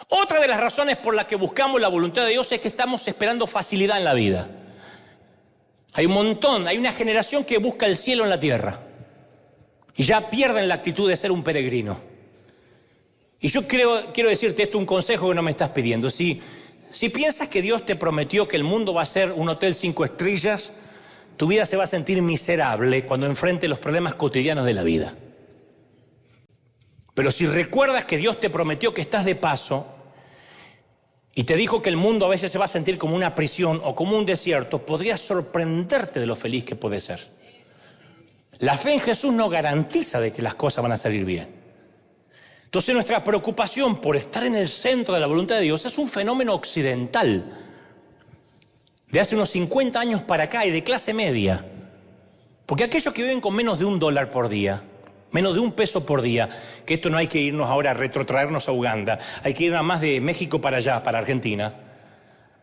Otra de las razones por las que buscamos la voluntad de Dios es que estamos esperando facilidad en la vida. Hay una generación que busca el cielo en la tierra y ya pierden la actitud de ser un peregrino. Y yo quiero decirte esto, un consejo que no me estás pidiendo. Si piensas que Dios te prometió que el mundo va a ser un hotel 5 estrellas, tu vida se va a sentir miserable cuando enfrente los problemas cotidianos de la vida. Pero si recuerdas que Dios te prometió que estás de paso y te dijo que el mundo a veces se va a sentir como una prisión o como un desierto, podrías sorprenderte de lo feliz que puede ser. La fe en Jesús no garantiza de que las cosas van a salir bien. Entonces nuestra preocupación por estar en el centro de la voluntad de Dios es un fenómeno occidental de hace unos 50 años para acá y de clase media. Porque aquellos que viven con menos de $1 por día, menos de $1 por día, que esto no hay que irnos ahora a retrotraernos a Uganda, hay que ir a más de México para allá, para Argentina.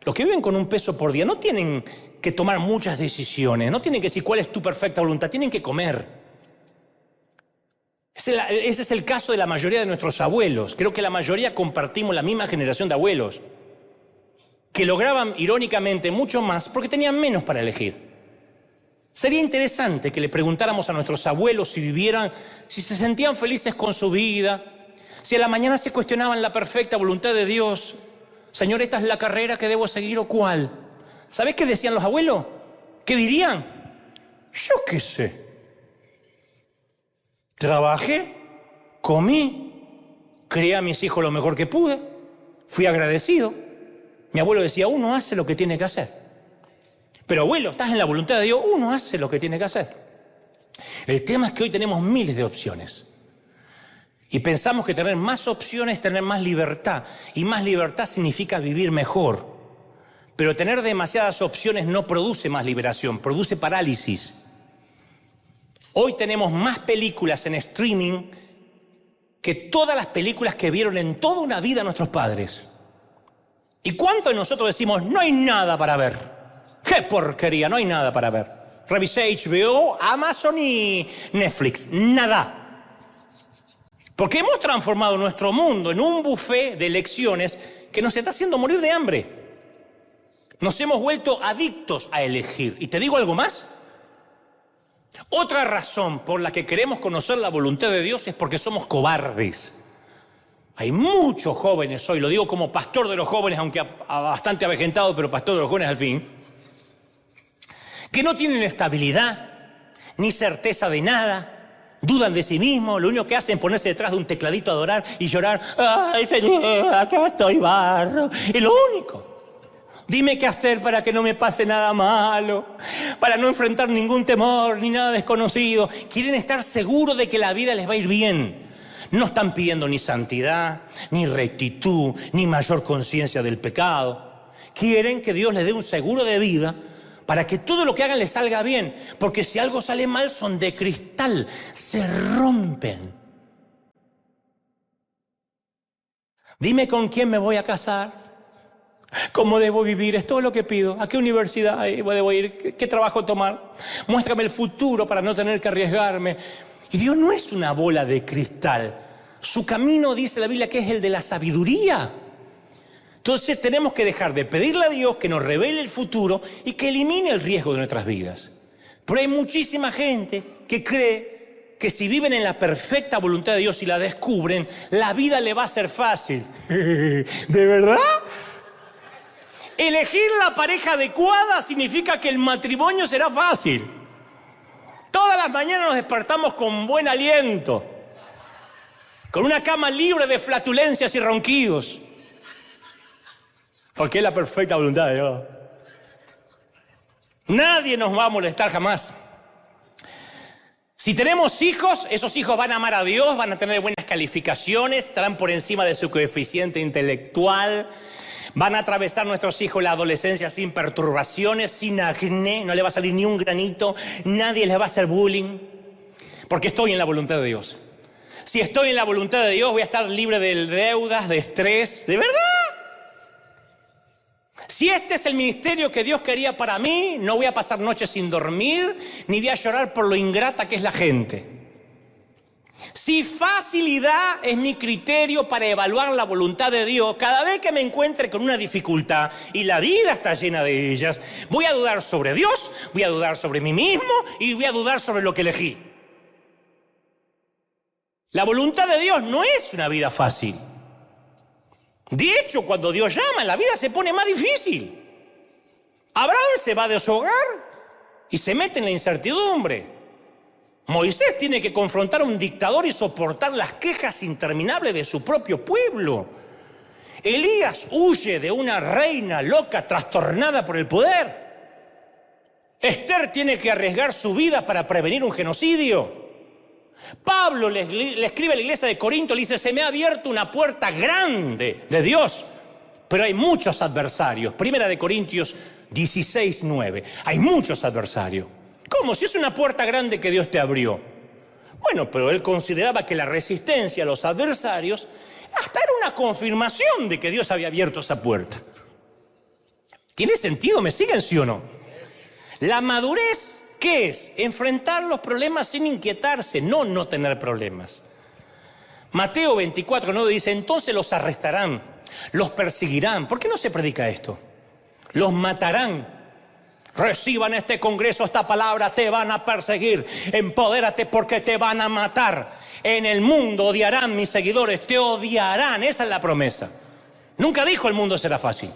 Los que viven con $1 por día no tienen que tomar muchas decisiones, no tienen que decir cuál es tu perfecta voluntad, tienen que comer. Ese es el caso de la mayoría de nuestros abuelos. Creo que la mayoría compartimos la misma generación de abuelos, que lograban irónicamente mucho más porque tenían menos para elegir. Sería interesante que le preguntáramos a nuestros abuelos si se sentían felices con su vida, si a la mañana se cuestionaban la perfecta voluntad de Dios. Señor, ¿esta es la carrera que debo seguir o cuál? ¿Sabés qué decían los abuelos? ¿Qué dirían? Yo qué sé. Trabajé, comí, crié a mis hijos lo mejor que pude, fui agradecido. Mi abuelo decía, uno hace lo que tiene que hacer. Pero abuelo, estás en la voluntad de Dios, uno hace lo que tiene que hacer. El tema es que hoy tenemos miles de opciones. Y pensamos que tener más opciones es tener más libertad. Y más libertad significa vivir mejor. Pero tener demasiadas opciones no produce más liberación, produce parálisis. Hoy tenemos más películas en streaming que todas las películas que vieron en toda una vida nuestros padres. ¿Y cuántos de nosotros decimos, no hay nada para ver? ¡Qué porquería! No hay nada para ver. Revisé HBO, Amazon y Netflix. Nada. Porque hemos transformado nuestro mundo en un buffet de elecciones que nos está haciendo morir de hambre. Nos hemos vuelto adictos a elegir. ¿Y te digo algo más? Otra razón por la que queremos conocer la voluntad de Dios es porque somos cobardes. Hay muchos jóvenes hoy, lo digo como pastor de los jóvenes, aunque bastante avejentado, pero pastor de los jóvenes al fin, que no tienen estabilidad, ni certeza de nada, dudan de sí mismos, lo único que hacen es ponerse detrás de un tecladito a adorar y llorar. ¡Ay, Señor, acá estoy, barro! Es lo único. Dime qué hacer para que no me pase nada malo, para no enfrentar ningún temor ni nada desconocido. Quieren estar seguros de que la vida les va a ir bien. No están pidiendo ni santidad, ni rectitud, ni mayor conciencia del pecado. Quieren que Dios les dé un seguro de vida para que todo lo que hagan les salga bien. Porque si algo sale mal, son de cristal, se rompen. Dime con quién me voy a casar, cómo debo vivir, es todo lo que pido. ¿A qué universidad debo ir? ¿Qué trabajo tomar? Muéstrame el futuro para no tener que arriesgarme. Y Dios no es una bola de cristal. Su camino, dice la Biblia, que es el de la sabiduría. Entonces tenemos que dejar de pedirle a Dios que nos revele el futuro y que elimine el riesgo de nuestras vidas. Pero hay muchísima gente que cree que si viven en la perfecta voluntad de Dios y la descubren, la vida le va a ser fácil. ¿De verdad? Elegir la pareja adecuada significa que el matrimonio será fácil. Todas las mañanas nos despertamos con buen aliento, con una cama libre de flatulencias y ronquidos, porque es la perfecta voluntad de Dios. Nadie nos va a molestar jamás. Si tenemos hijos, esos hijos van a amar a Dios, van a tener buenas calificaciones, estarán por encima de su coeficiente intelectual. Van a atravesar nuestros hijos la adolescencia sin perturbaciones, sin acné, no le va a salir ni un granito, nadie les va a hacer bullying, porque estoy en la voluntad de Dios. Si estoy en la voluntad de Dios, voy a estar libre de deudas, de estrés, ¿de verdad? Si este es el ministerio que Dios quería para mí, no voy a pasar noches sin dormir, ni voy a llorar por lo ingrata que es la gente. Si facilidad es mi criterio para evaluar la voluntad de Dios, cada vez que me encuentre con una dificultad y la vida está llena de ellas, voy a dudar sobre Dios, voy a dudar sobre mí mismo y voy a dudar sobre lo que elegí. La voluntad de Dios no es una vida fácil. De hecho, cuando Dios llama, la vida se pone más difícil. Abraham se va de su hogar y se mete en la incertidumbre. Moisés tiene que confrontar a un dictador y soportar las quejas interminables de su propio pueblo. Elías huye de una reina loca, trastornada por el poder. Esther tiene que arriesgar su vida para prevenir un genocidio. Pablo le escribe a la iglesia de Corinto, le dice: se me ha abierto una puerta grande de Dios, pero hay muchos adversarios. Primera de Corintios 16:9. Hay muchos adversarios. ¿Cómo? Si es una puerta grande que Dios te abrió. Bueno, pero él consideraba que la resistencia a los adversarios hasta era una confirmación de que Dios había abierto esa puerta. ¿Tiene sentido? ¿Me siguen, sí o no? La madurez, ¿qué es? Enfrentar los problemas sin inquietarse, no tener problemas. Mateo 24:9 dice: entonces los arrestarán, los perseguirán. ¿Por qué no se predica esto? Los matarán. Reciban este congreso, esta palabra: te van a perseguir. Empodérate porque te van a matar. En el mundo odiarán mis seguidores, te odiarán. Esa es la promesa. Nunca dijo el mundo será fácil.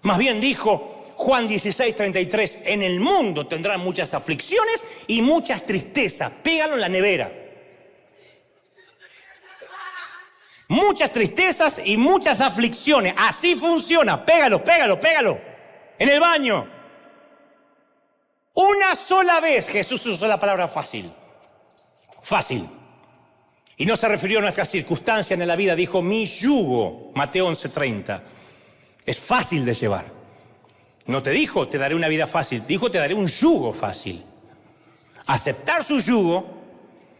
Más bien dijo Juan 16:33: en el mundo tendrán muchas aflicciones y muchas tristezas. Pégalo en la nevera. Muchas tristezas y muchas aflicciones. Así funciona. Pégalo, pégalo, pégalo. En el baño. Una sola vez Jesús usó la palabra fácil. Fácil. Y no se refirió a nuestras circunstancias en la vida. Dijo: mi yugo, Mateo 11:30. Es fácil de llevar. No te dijo: te daré una vida fácil. Dijo: te daré un yugo fácil. Aceptar su yugo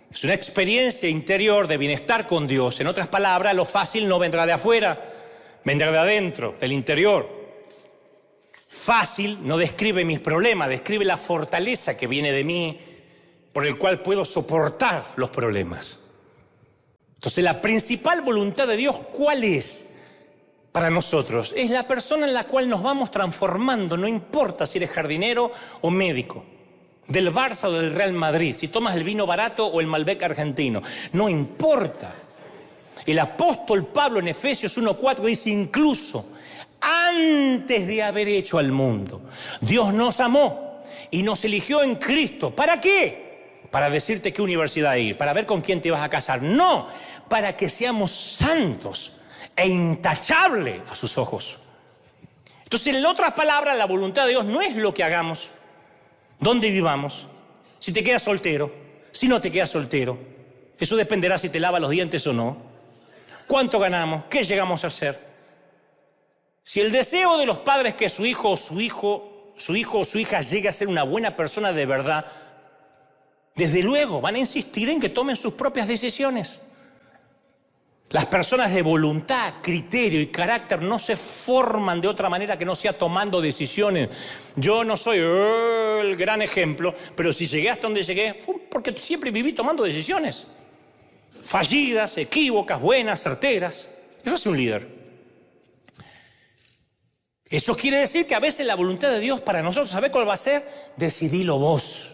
es una experiencia interior de bienestar con Dios. En otras palabras, lo fácil no vendrá de afuera, vendrá de adentro, del interior. Fácil no describe mis problemas, describe la fortaleza que viene de mí, por el cual puedo soportar los problemas. Entonces, la principal voluntad de Dios, ¿cuál es para nosotros? Es la persona en la cual nos vamos transformando, no importa si eres jardinero o médico, del Barça o del Real Madrid, si tomas el vino barato o el Malbec argentino, no importa. El apóstol Pablo en Efesios 1:4 dice: incluso antes de haber hecho al mundo, Dios nos amó y nos eligió en Cristo. ¿Para qué? Para decirte qué universidad ir, para ver con quién te vas a casar. No, para que seamos santos e intachables a sus ojos. Entonces, en otras palabras, la voluntad de Dios no es lo que hagamos, dónde vivamos, si te quedas soltero, si no te quedas soltero. Eso dependerá si te lavas los dientes o no. ¿Cuánto ganamos? ¿Qué llegamos a hacer? Si el deseo de los padres es que su hijo o su hija llegue a ser una buena persona de verdad, desde luego van a insistir en que tomen sus propias decisiones. Las personas de voluntad, criterio y carácter no se forman de otra manera que no sea tomando decisiones. Yo no soy el gran ejemplo, pero si llegué hasta donde llegué fue porque siempre viví tomando decisiones. Fallidas, equívocas, buenas, certeras. Eso es un líder. Eso quiere decir que a veces la voluntad de Dios para nosotros, ¿sabe cuál va a ser? Decidilo vos.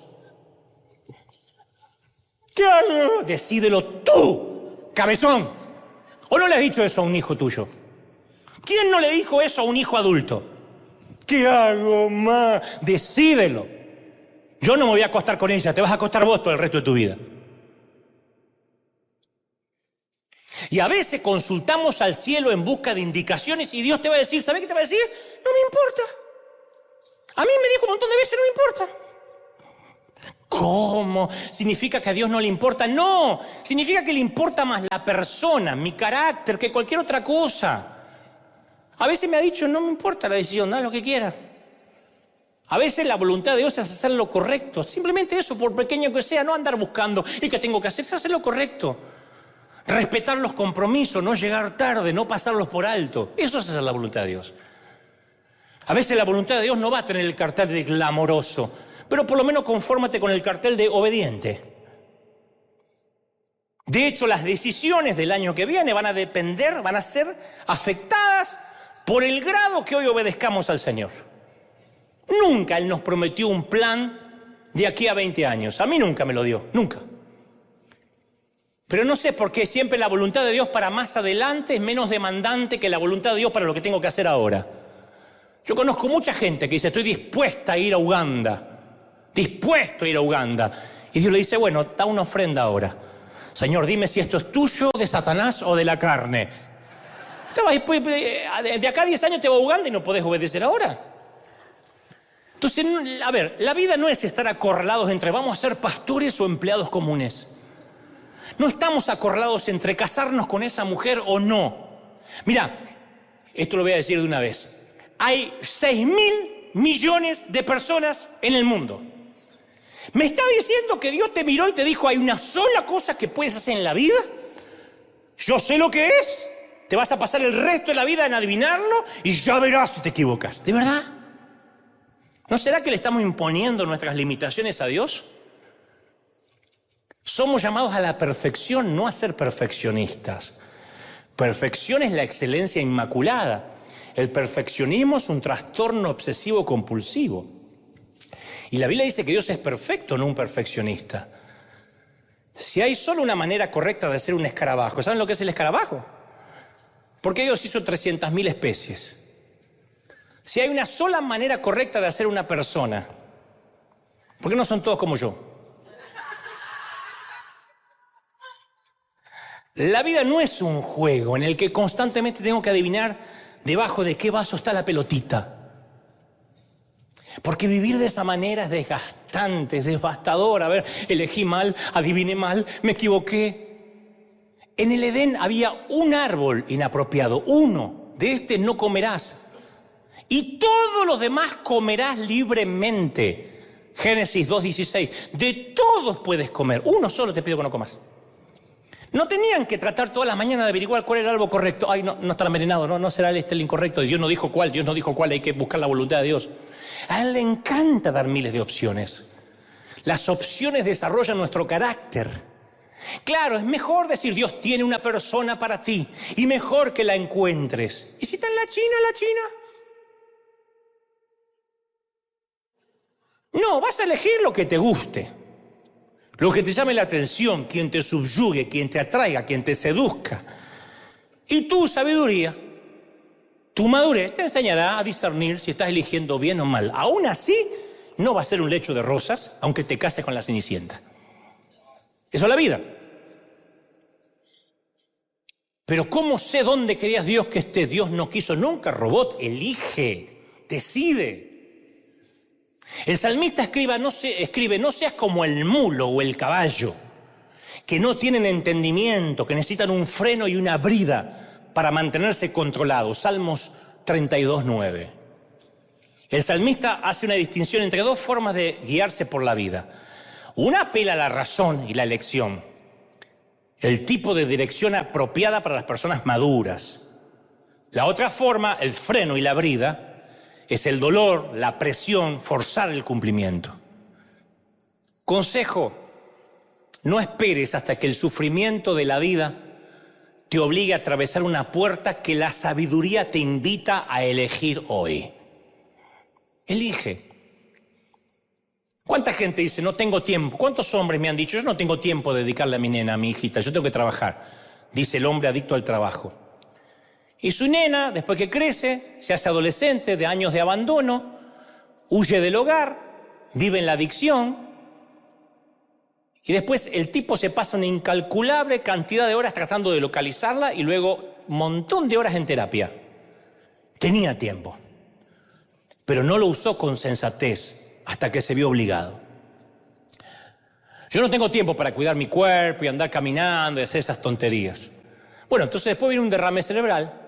¿Qué hago? Decídelo tú, cabezón. ¿O no le has dicho eso a un hijo tuyo? ¿Quién no le dijo eso a un hijo adulto? ¿Qué hago, ma? Decídelo. Yo no me voy a acostar con ella, te vas a acostar vos todo el resto de tu vida. Y a veces consultamos al cielo en busca de indicaciones y Dios te va a decir, ¿sabes qué te va a decir? No me importa. A mí me dijo un montón de veces, no me importa. ¿Cómo? ¿Significa que a Dios no le importa? No, significa que le importa más la persona, mi carácter, que cualquier otra cosa. A veces me ha dicho, no me importa la decisión, da lo que quiera. A veces la voluntad de Dios es hacer lo correcto. Simplemente eso, por pequeño que sea, no andar buscando. ¿Y qué tengo que hacer? Es hacer lo correcto. Respetar los compromisos, no llegar tarde, no pasarlos por alto. Eso es hacer la voluntad de Dios. A veces la voluntad de Dios no va a tener el cartel de glamoroso, pero por lo menos confórmate con el cartel de obediente. De hecho, las decisiones del año que viene van a ser afectadas por el grado que hoy obedezcamos al Señor. Nunca Él nos prometió un plan de aquí a 20 años. A mí nunca me lo dio, nunca. Pero no sé por qué siempre la voluntad de Dios para más adelante es menos demandante que la voluntad de Dios para lo que tengo que hacer ahora. Yo conozco mucha gente que dice, estoy dispuesta a ir a Uganda. Dispuesto a ir a Uganda. Y Dios le dice, bueno, da una ofrenda ahora. Señor, dime si esto es tuyo, de Satanás o de la carne. De acá a 10 años te va a Uganda y no podés obedecer ahora. Entonces, a ver, la vida no es estar acorralados entre vamos a ser pastores o empleados comunes. No estamos acorralados entre casarnos con esa mujer o no. Mira, esto lo voy a decir de una vez. Hay 6.000 millones de personas en el mundo. ¿Me está diciendo que Dios te miró y te dijo, hay una sola cosa que puedes hacer en la vida? Yo sé lo que es. Te vas a pasar el resto de la vida en adivinarlo y ya verás si te equivocas. ¿De verdad? ¿No será que le estamos imponiendo nuestras limitaciones a Dios? Somos llamados a la perfección, no a ser perfeccionistas. Perfección es la excelencia inmaculada. El perfeccionismo es un trastorno obsesivo compulsivo. Y la Biblia dice que Dios es perfecto, no un perfeccionista. Si hay solo una manera correcta de hacer un escarabajo, ¿saben lo que es el escarabajo? ¿Por qué Dios hizo 300.000 especies? Si hay una sola manera correcta de hacer una persona, ¿por qué no son todos como yo? La vida no es un juego en el que constantemente tengo que adivinar debajo de qué vaso está la pelotita. Porque vivir de esa manera es desgastante, es devastador. A ver, elegí mal, adiviné mal, me equivoqué. En el Edén había un árbol inapropiado, uno. De este no comerás. Y todos los demás comerás libremente. Génesis 2:16. De todos puedes comer. Uno solo te pido que no comas. No tenían que tratar toda la mañana de averiguar cuál era el árbol correcto. Ay, no está envenenado, no será este el incorrecto. Dios no dijo cuál, hay que buscar la voluntad de Dios. A Él le encanta dar miles de opciones. Las opciones desarrollan nuestro carácter. Claro, es mejor decir, Dios tiene una persona para ti y mejor que la encuentres. ¿Y si está en la China, No, vas a elegir lo que te guste. Lo que te llame la atención, quien te subyugue, quien te atraiga, quien te seduzca. Y tu sabiduría, tu madurez te enseñará a discernir si estás eligiendo bien o mal. Aún así, no va a ser un lecho de rosas, aunque te cases con la Cenicienta. Eso es la vida. Pero ¿cómo sé dónde querías Dios que esté? Dios no quiso nunca robot, elige. decide. El salmista escribe, no seas como el mulo o el caballo, que no tienen entendimiento, que necesitan un freno y una brida para mantenerse controlados. Salmos 32:9. El salmista hace una distinción entre dos formas de guiarse por la vida. Una apela a la razón y la elección, el tipo de dirección apropiada para las personas maduras. La otra forma, el freno y la brida, es el dolor, la presión, forzar el cumplimiento. Consejo: no esperes hasta que el sufrimiento de la vida te obligue a atravesar una puerta que la sabiduría te invita a elegir hoy. Elige. ¿Cuánta gente dice, no tengo tiempo? ¿Cuántos hombres me han dicho, yo no tengo tiempo de dedicarle a mi nena, a mi hijita, yo tengo que trabajar? Dice el hombre adicto al trabajo. Y su nena, después que crece, se hace adolescente, de años de abandono, huye del hogar, vive en la adicción, y después el tipo se pasa una incalculable cantidad de horas tratando de localizarla y luego un montón de horas en terapia. Tenía tiempo, pero no lo usó con sensatez hasta que se vio obligado. Yo no tengo tiempo para cuidar mi cuerpo y andar caminando y hacer esas tonterías. Bueno, entonces después viene un derrame cerebral,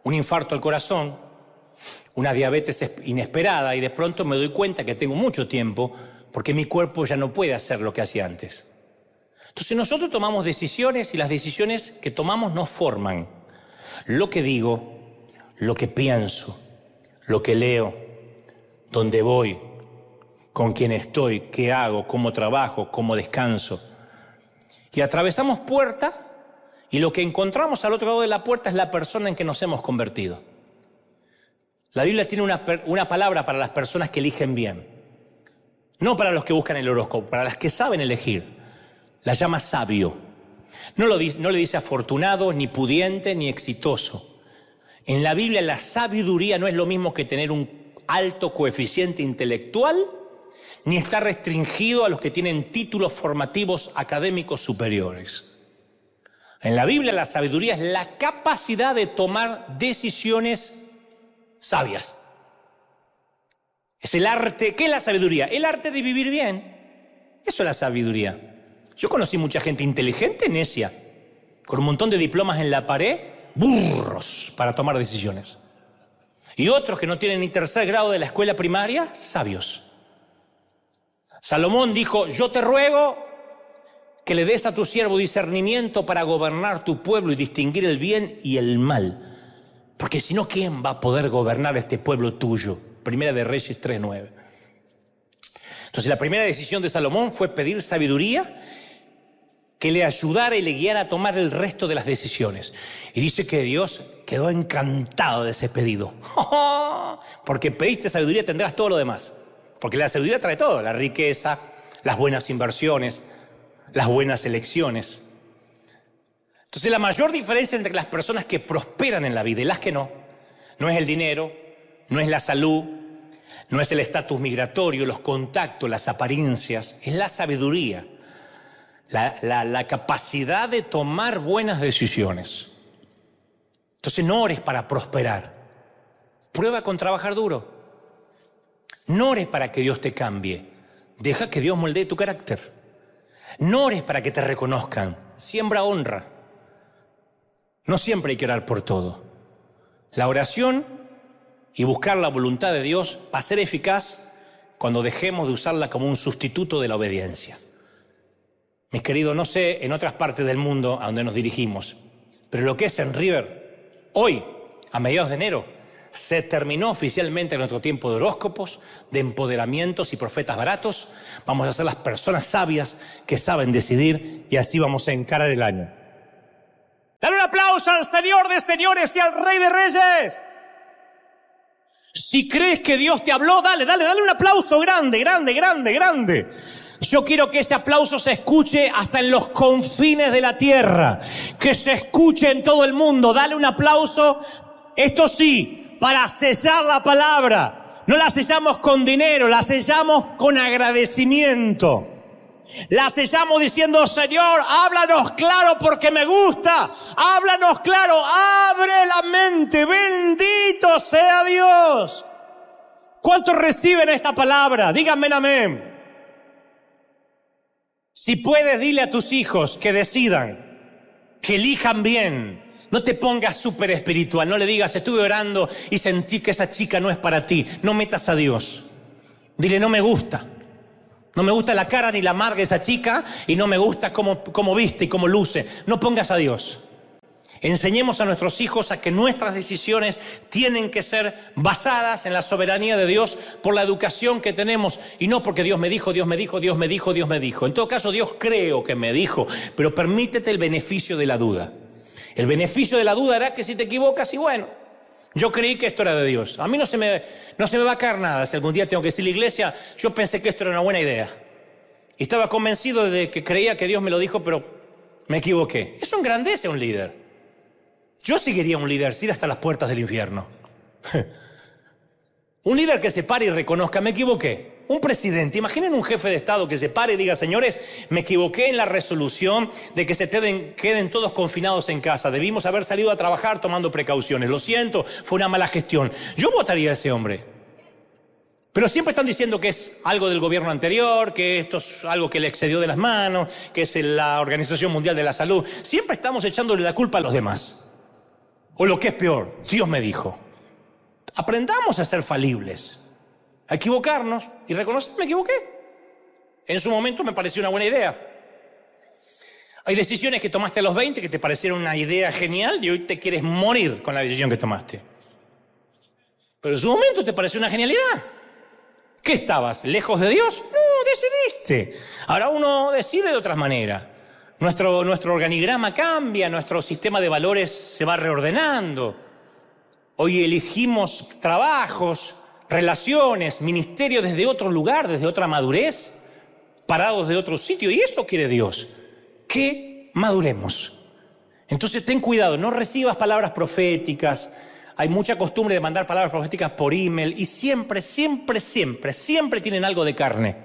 un infarto al corazón, una diabetes inesperada y de pronto me doy cuenta que tengo mucho tiempo porque mi cuerpo ya no puede hacer lo que hacía antes. Entonces nosotros tomamos decisiones y las decisiones que tomamos nos forman. Lo que digo, lo que pienso, lo que leo, dónde voy, con quién estoy, qué hago, cómo trabajo, cómo descanso. Y atravesamos puertas y lo que encontramos al otro lado de la puerta es la persona en que nos hemos convertido. La Biblia tiene una palabra para las personas que eligen bien. No para los que buscan el horóscopo, para las que saben elegir. La llama sabio. No le dice afortunado, ni pudiente, ni exitoso. En la Biblia la sabiduría no es lo mismo que tener un alto coeficiente intelectual, ni está restringido a los que tienen títulos formativos académicos superiores. En la Biblia la sabiduría es la capacidad de tomar decisiones sabias. Es el arte. ¿Qué es la sabiduría? El arte de vivir bien. Eso es la sabiduría. Yo conocí mucha gente inteligente, necia, con un montón de diplomas en la pared, burros para tomar decisiones. Y otros que no tienen ni tercer grado de la escuela primaria, sabios. Salomón dijo, yo te ruego que le des a tu siervo discernimiento para gobernar tu pueblo y distinguir el bien y el mal. Porque si no, ¿quién va a poder gobernar este pueblo tuyo? Primera de Reyes 3:9. Entonces la primera decisión de Salomón fue pedir sabiduría que le ayudara y le guiara a tomar el resto de las decisiones. Y dice que Dios quedó encantado de ese pedido. Porque pediste sabiduría, tendrás todo lo demás. Porque la sabiduría trae todo, la riqueza, las buenas inversiones, las buenas elecciones. Entonces la mayor diferencia entre las personas que prosperan en la vida y las que no es el dinero, no es la salud, no es el estatus migratorio, los contactos, las apariencias, es la sabiduría, la capacidad de tomar buenas decisiones. Entonces no ores para prosperar, prueba con trabajar duro. No ores para que Dios te cambie, deja que Dios moldee tu carácter. No ores para que te reconozcan, siembra honra. No siempre hay que orar por todo. La oración y buscar la voluntad de Dios va a ser eficaz cuando dejemos de usarla como un sustituto de la obediencia. Mis queridos, no sé en otras partes del mundo a donde nos dirigimos, pero lo que es en River, hoy, a mediados de enero, se terminó oficialmente nuestro tiempo de horóscopos, de empoderamientos y profetas baratos. Vamos a ser las personas sabias que saben decidir y así vamos a encarar el año. Dale un aplauso al Señor de señores y al Rey de reyes. Si crees que Dios te habló, dale un aplauso grande, grande, grande, grande. Yo quiero que ese aplauso se escuche hasta en los confines de la tierra, que se escuche en todo el mundo. Dale un aplauso, esto sí, para sellar la palabra. No la sellamos con dinero, la sellamos con agradecimiento. La sellamos diciendo, Señor, háblanos claro porque me gusta. Háblanos claro, abre la mente, bendito sea Dios. ¿Cuántos reciben esta palabra? Díganme amén. Si puedes, dile a tus hijos que decidan, que elijan bien. No te pongas súper espiritual, no le digas, estuve orando y sentí que esa chica no es para ti. No metas a Dios. Dile, no me gusta. No me gusta la cara ni la amarga de esa chica y no me gusta cómo viste y cómo luce. No pongas a Dios. Enseñemos a nuestros hijos a que nuestras decisiones tienen que ser basadas en la soberanía de Dios por la educación que tenemos y no porque Dios me dijo, Dios me dijo, Dios me dijo, Dios me dijo. En todo caso, Dios creo que me dijo, pero permítete el beneficio de la duda. El beneficio de la duda hará que si te equivocas, y bueno, yo creí que esto era de Dios. A mí no se me va a caer nada si algún día tengo que decir a la iglesia, yo pensé que esto era una buena idea. Y estaba convencido de que creía que Dios me lo dijo, pero me equivoqué. Eso engrandece a un líder. Yo seguiría un líder, ir hasta las puertas del infierno. Un líder que se pare y reconozca, me equivoqué. Un presidente, imaginen un jefe de Estado que se pare y diga, señores, me equivoqué en la resolución de que se queden todos confinados en casa. Debimos haber salido a trabajar tomando precauciones. Lo siento, fue una mala gestión. Yo votaría a ese hombre. Pero siempre están diciendo que es algo del gobierno anterior, que esto es algo que le excedió de las manos, que es la Organización Mundial de la Salud. Siempre estamos echándole la culpa a los demás. O lo que es peor, Dios me dijo. Aprendamos a ser falibles, a equivocarnos y reconocer, me equivoqué. En su momento me pareció una buena idea. Hay decisiones que tomaste a los 20 que te parecieron una idea genial y hoy te quieres morir con la decisión que tomaste. Pero en su momento te pareció una genialidad. ¿Qué estabas? ¿Lejos de Dios? No, decidiste. Ahora uno decide de otras maneras. Nuestro organigrama cambia, nuestro sistema de valores se va reordenando. Hoy elegimos trabajos, relaciones, ministerios desde otro lugar, desde otra madurez, parados de otro sitio. Y eso quiere Dios, que maduremos. Entonces ten cuidado, no recibas palabras proféticas. Hay mucha costumbre de mandar palabras proféticas por email y siempre tienen algo de carne.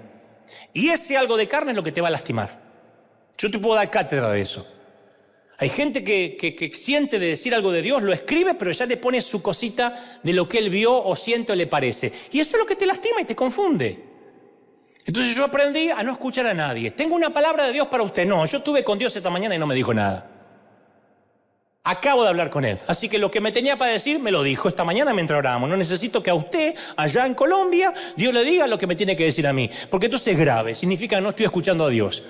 Y ese algo de carne es lo que te va a lastimar. Yo te puedo dar cátedra de eso. Hay gente que siente de decir algo de Dios, lo escribe, pero ya le pone su cosita de lo que él vio o siente o le parece. Y eso es lo que te lastima y te confunde. Entonces yo aprendí a no escuchar a nadie. Tengo una palabra de Dios para usted. No, yo estuve con Dios esta mañana y no me dijo nada. Acabo de hablar con él. Así que lo que me tenía para decir me lo dijo esta mañana mientras orábamos. No necesito que a usted, allá en Colombia, Dios le diga lo que me tiene que decir a mí. Porque entonces es grave. Significa que no estoy escuchando a Dios.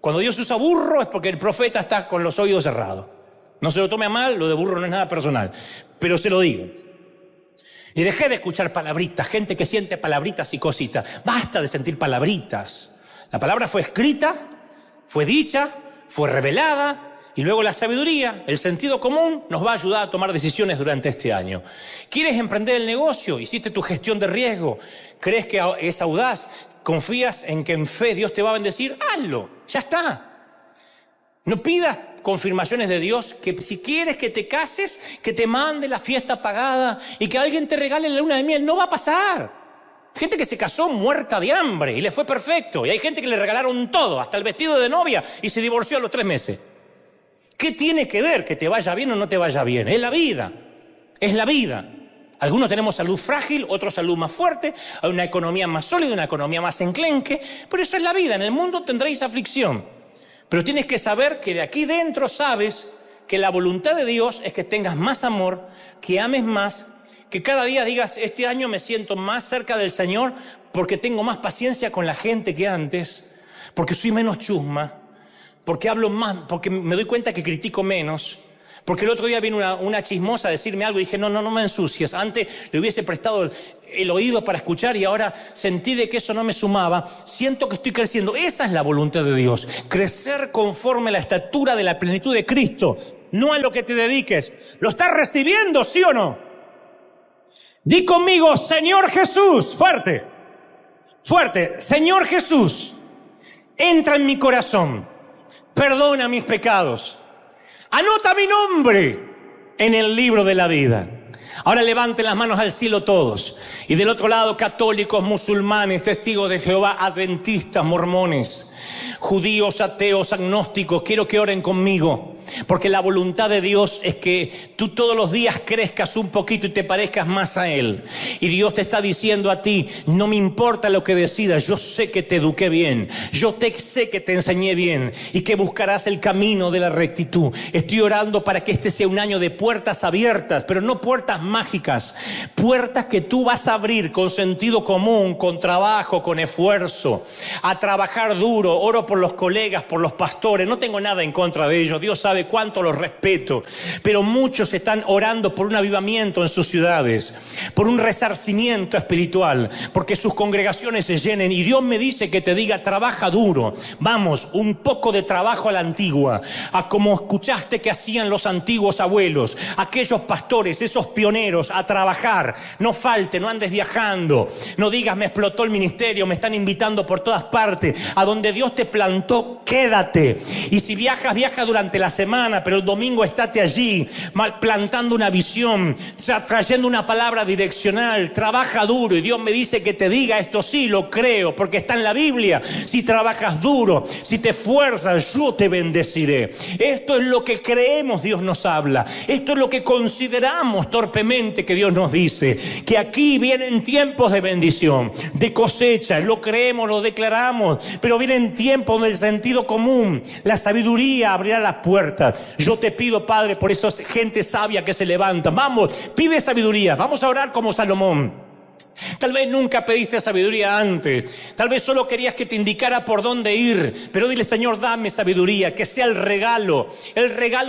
Cuando Dios usa burro es porque el profeta está con los oídos cerrados. No se lo tome a mal, lo de burro no es nada personal. Pero se lo digo. Y dejé de escuchar palabritas, gente que siente palabritas y cositas. Basta de sentir palabritas. La palabra fue escrita, fue dicha, fue revelada. Y luego la sabiduría, el sentido común, nos va a ayudar a tomar decisiones durante este año. ¿Quieres emprender el negocio? ¿Hiciste tu gestión de riesgo? ¿Crees que es audaz? ¿Confías en que en fe Dios te va a bendecir? Hazlo, ya está. No pidas confirmaciones de Dios, que si quieres que te cases, que te mande la fiesta pagada y que alguien te regale la luna de miel. No va a pasar. Gente que se casó muerta de hambre y le fue perfecto. Y hay gente que le regalaron todo, hasta el vestido de novia, y se divorció a los 3 meses. ¿Qué tiene que ver que te vaya bien o no te vaya bien? Es la vida, es la vida. Algunos tenemos salud frágil, otros salud más fuerte, hay una economía más sólida, una economía más enclenque, pero eso es la vida. En el mundo tendréis aflicción, pero tienes que saber que de aquí dentro sabes que la voluntad de Dios es que tengas más amor, que ames más, que cada día digas, este año me siento más cerca del Señor porque tengo más paciencia con la gente que antes, porque soy menos chusma, porque hablo más, porque me doy cuenta que critico menos. Porque el otro día vino una chismosa a decirme algo y dije, no me ensucias. Antes le hubiese prestado el oído para escuchar y ahora sentí de que eso no me sumaba. Siento que estoy creciendo. Esa es la voluntad de Dios. Crecer conforme a la estatura de la plenitud de Cristo. No a lo que te dediques. ¿Lo estás recibiendo, sí o no? Di conmigo, Señor Jesús. Fuerte. Fuerte. Señor Jesús, entra en mi corazón. Perdona mis pecados. Anota mi nombre en el libro de la vida. Ahora levanten las manos al cielo todos. Y del otro lado, católicos, musulmanes, testigos de Jehová, adventistas, mormones, judíos, ateos, agnósticos, quiero que oren conmigo. Porque la voluntad de Dios es que tú todos los días crezcas un poquito y te parezcas más a Él. Y Dios te está diciendo a ti, no me importa lo que decidas, yo sé que te eduqué bien, yo sé que te enseñé bien y que buscarás el camino de la rectitud. Estoy orando para que este sea un año de puertas abiertas, pero no puertas mágicas, puertas que tú vas a abrir con sentido común, con trabajo, con esfuerzo, a trabajar duro. Oro por los colegas, por los pastores, no tengo nada en contra de ellos, Dios sabe cuánto los respeto, pero muchos están orando por un avivamiento en sus ciudades, por un resarcimiento espiritual, porque sus congregaciones se llenen. Y Dios me dice que te diga, trabaja duro, vamos, un poco de trabajo a la antigua, a como escuchaste que hacían los antiguos abuelos, aquellos pastores, esos pioneros, a trabajar. No falte, no andes viajando, no digas me explotó el ministerio, me están invitando por todas partes. A donde Dios te plantó, quédate. Y si viajas, viaja durante la semana, pero el domingo estate allí, plantando una visión, trayendo una palabra direccional. Trabaja duro. Y Dios me dice que te diga esto, sí, lo creo, porque está en la Biblia. Si trabajas duro, si te esfuerzas, yo te bendeciré. Esto es lo que creemos, Dios nos habla. Esto es lo que consideramos torpemente que Dios nos dice, que aquí vienen tiempos de bendición, de cosecha. Lo creemos, lo declaramos, pero vienen tiempos del sentido común. La sabiduría abrirá las puertas. Yo te pido, Padre, por esa gente sabia que se levanta. Vamos, pide sabiduría. Vamos a orar como Salomón. Tal vez nunca pediste sabiduría antes, tal vez solo querías que te indicara por dónde ir, pero dile, Señor, dame sabiduría, que sea el regalo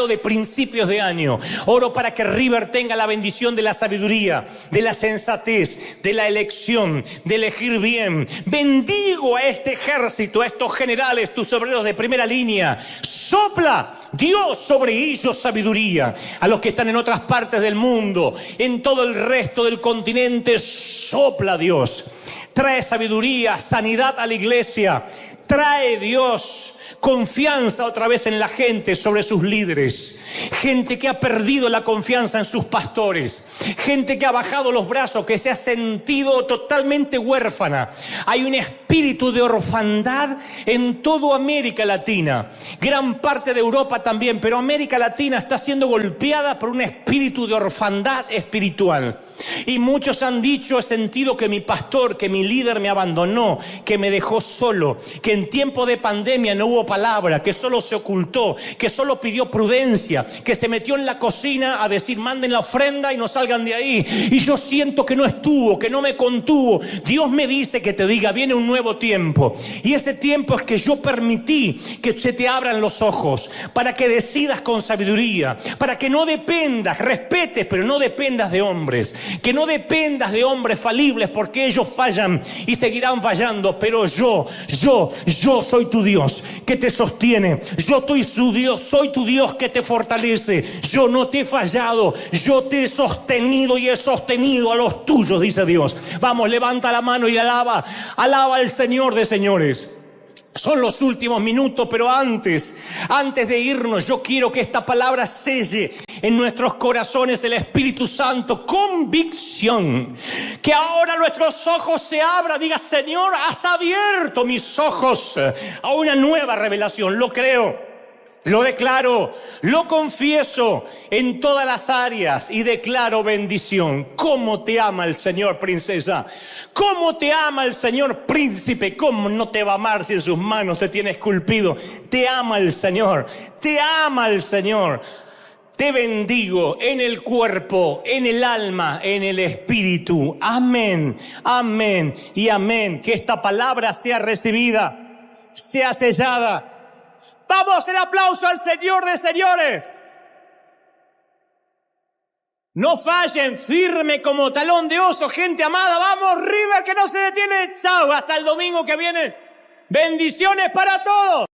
de principios de año. Oro para que River tenga la bendición de la sabiduría, de la sensatez, de la elección, de elegir bien. Bendigo a este ejército, a estos generales, tus obreros de primera línea. Sopla Dios sobre ellos sabiduría. A los que están en otras partes del mundo, en todo el resto del continente, sopla Dios. Trae sabiduría, sanidad a la iglesia. Trae Dios confianza otra vez en la gente, sobre sus líderes. Gente que ha perdido la confianza en sus pastores. Gente que ha bajado los brazos, que se ha sentido totalmente huérfana. Hay un espíritu de orfandad en toda América Latina. Gran parte de Europa también, pero América Latina está siendo golpeada por un espíritu de orfandad espiritual. Y muchos han dicho, he sentido que mi pastor, que mi líder me abandonó, que me dejó solo, que en tiempo de pandemia no hubo palabra, que solo se ocultó, que solo pidió prudencia, que se metió en la cocina a decir manden la ofrenda y no salgan de ahí. Y yo siento que no estuvo, que no me contuvo. Dios me dice que te diga, viene un nuevo tiempo. Y ese tiempo es que yo permití que se te abran los ojos, para que decidas con sabiduría, para que no dependas, respetes, pero no dependas de hombres. Que no dependas de hombres falibles, porque ellos fallan y seguirán fallando. Pero yo soy tu Dios que te sostiene. Yo soy tu Dios que te fortalece. Yo no te he fallado, yo te he sostenido y he sostenido a los tuyos, dice Dios. Vamos, levanta la mano y alaba al Señor de señores. Son los últimos minutos, pero antes de irnos, yo quiero que esta palabra selle en nuestros corazones el Espíritu Santo, convicción. Que ahora nuestros ojos se abran. Diga, Señor, has abierto mis ojos a una nueva revelación. Lo creo. Lo declaro, lo confieso en todas las áreas y declaro bendición. ¿Cómo te ama el Señor, princesa? ¿Cómo te ama el Señor, príncipe? ¿Cómo no te va a amar si en sus manos te tiene esculpido? Te ama el Señor, te ama el Señor. Te bendigo en el cuerpo, en el alma, en el espíritu. Amén, amén y amén. Que esta palabra sea recibida, sea sellada. Vamos, el aplauso al Señor de señores. No fallen, firme como talón de oso, gente amada. Vamos, River, que no se detiene. Chao, hasta el domingo que viene. Bendiciones para todos.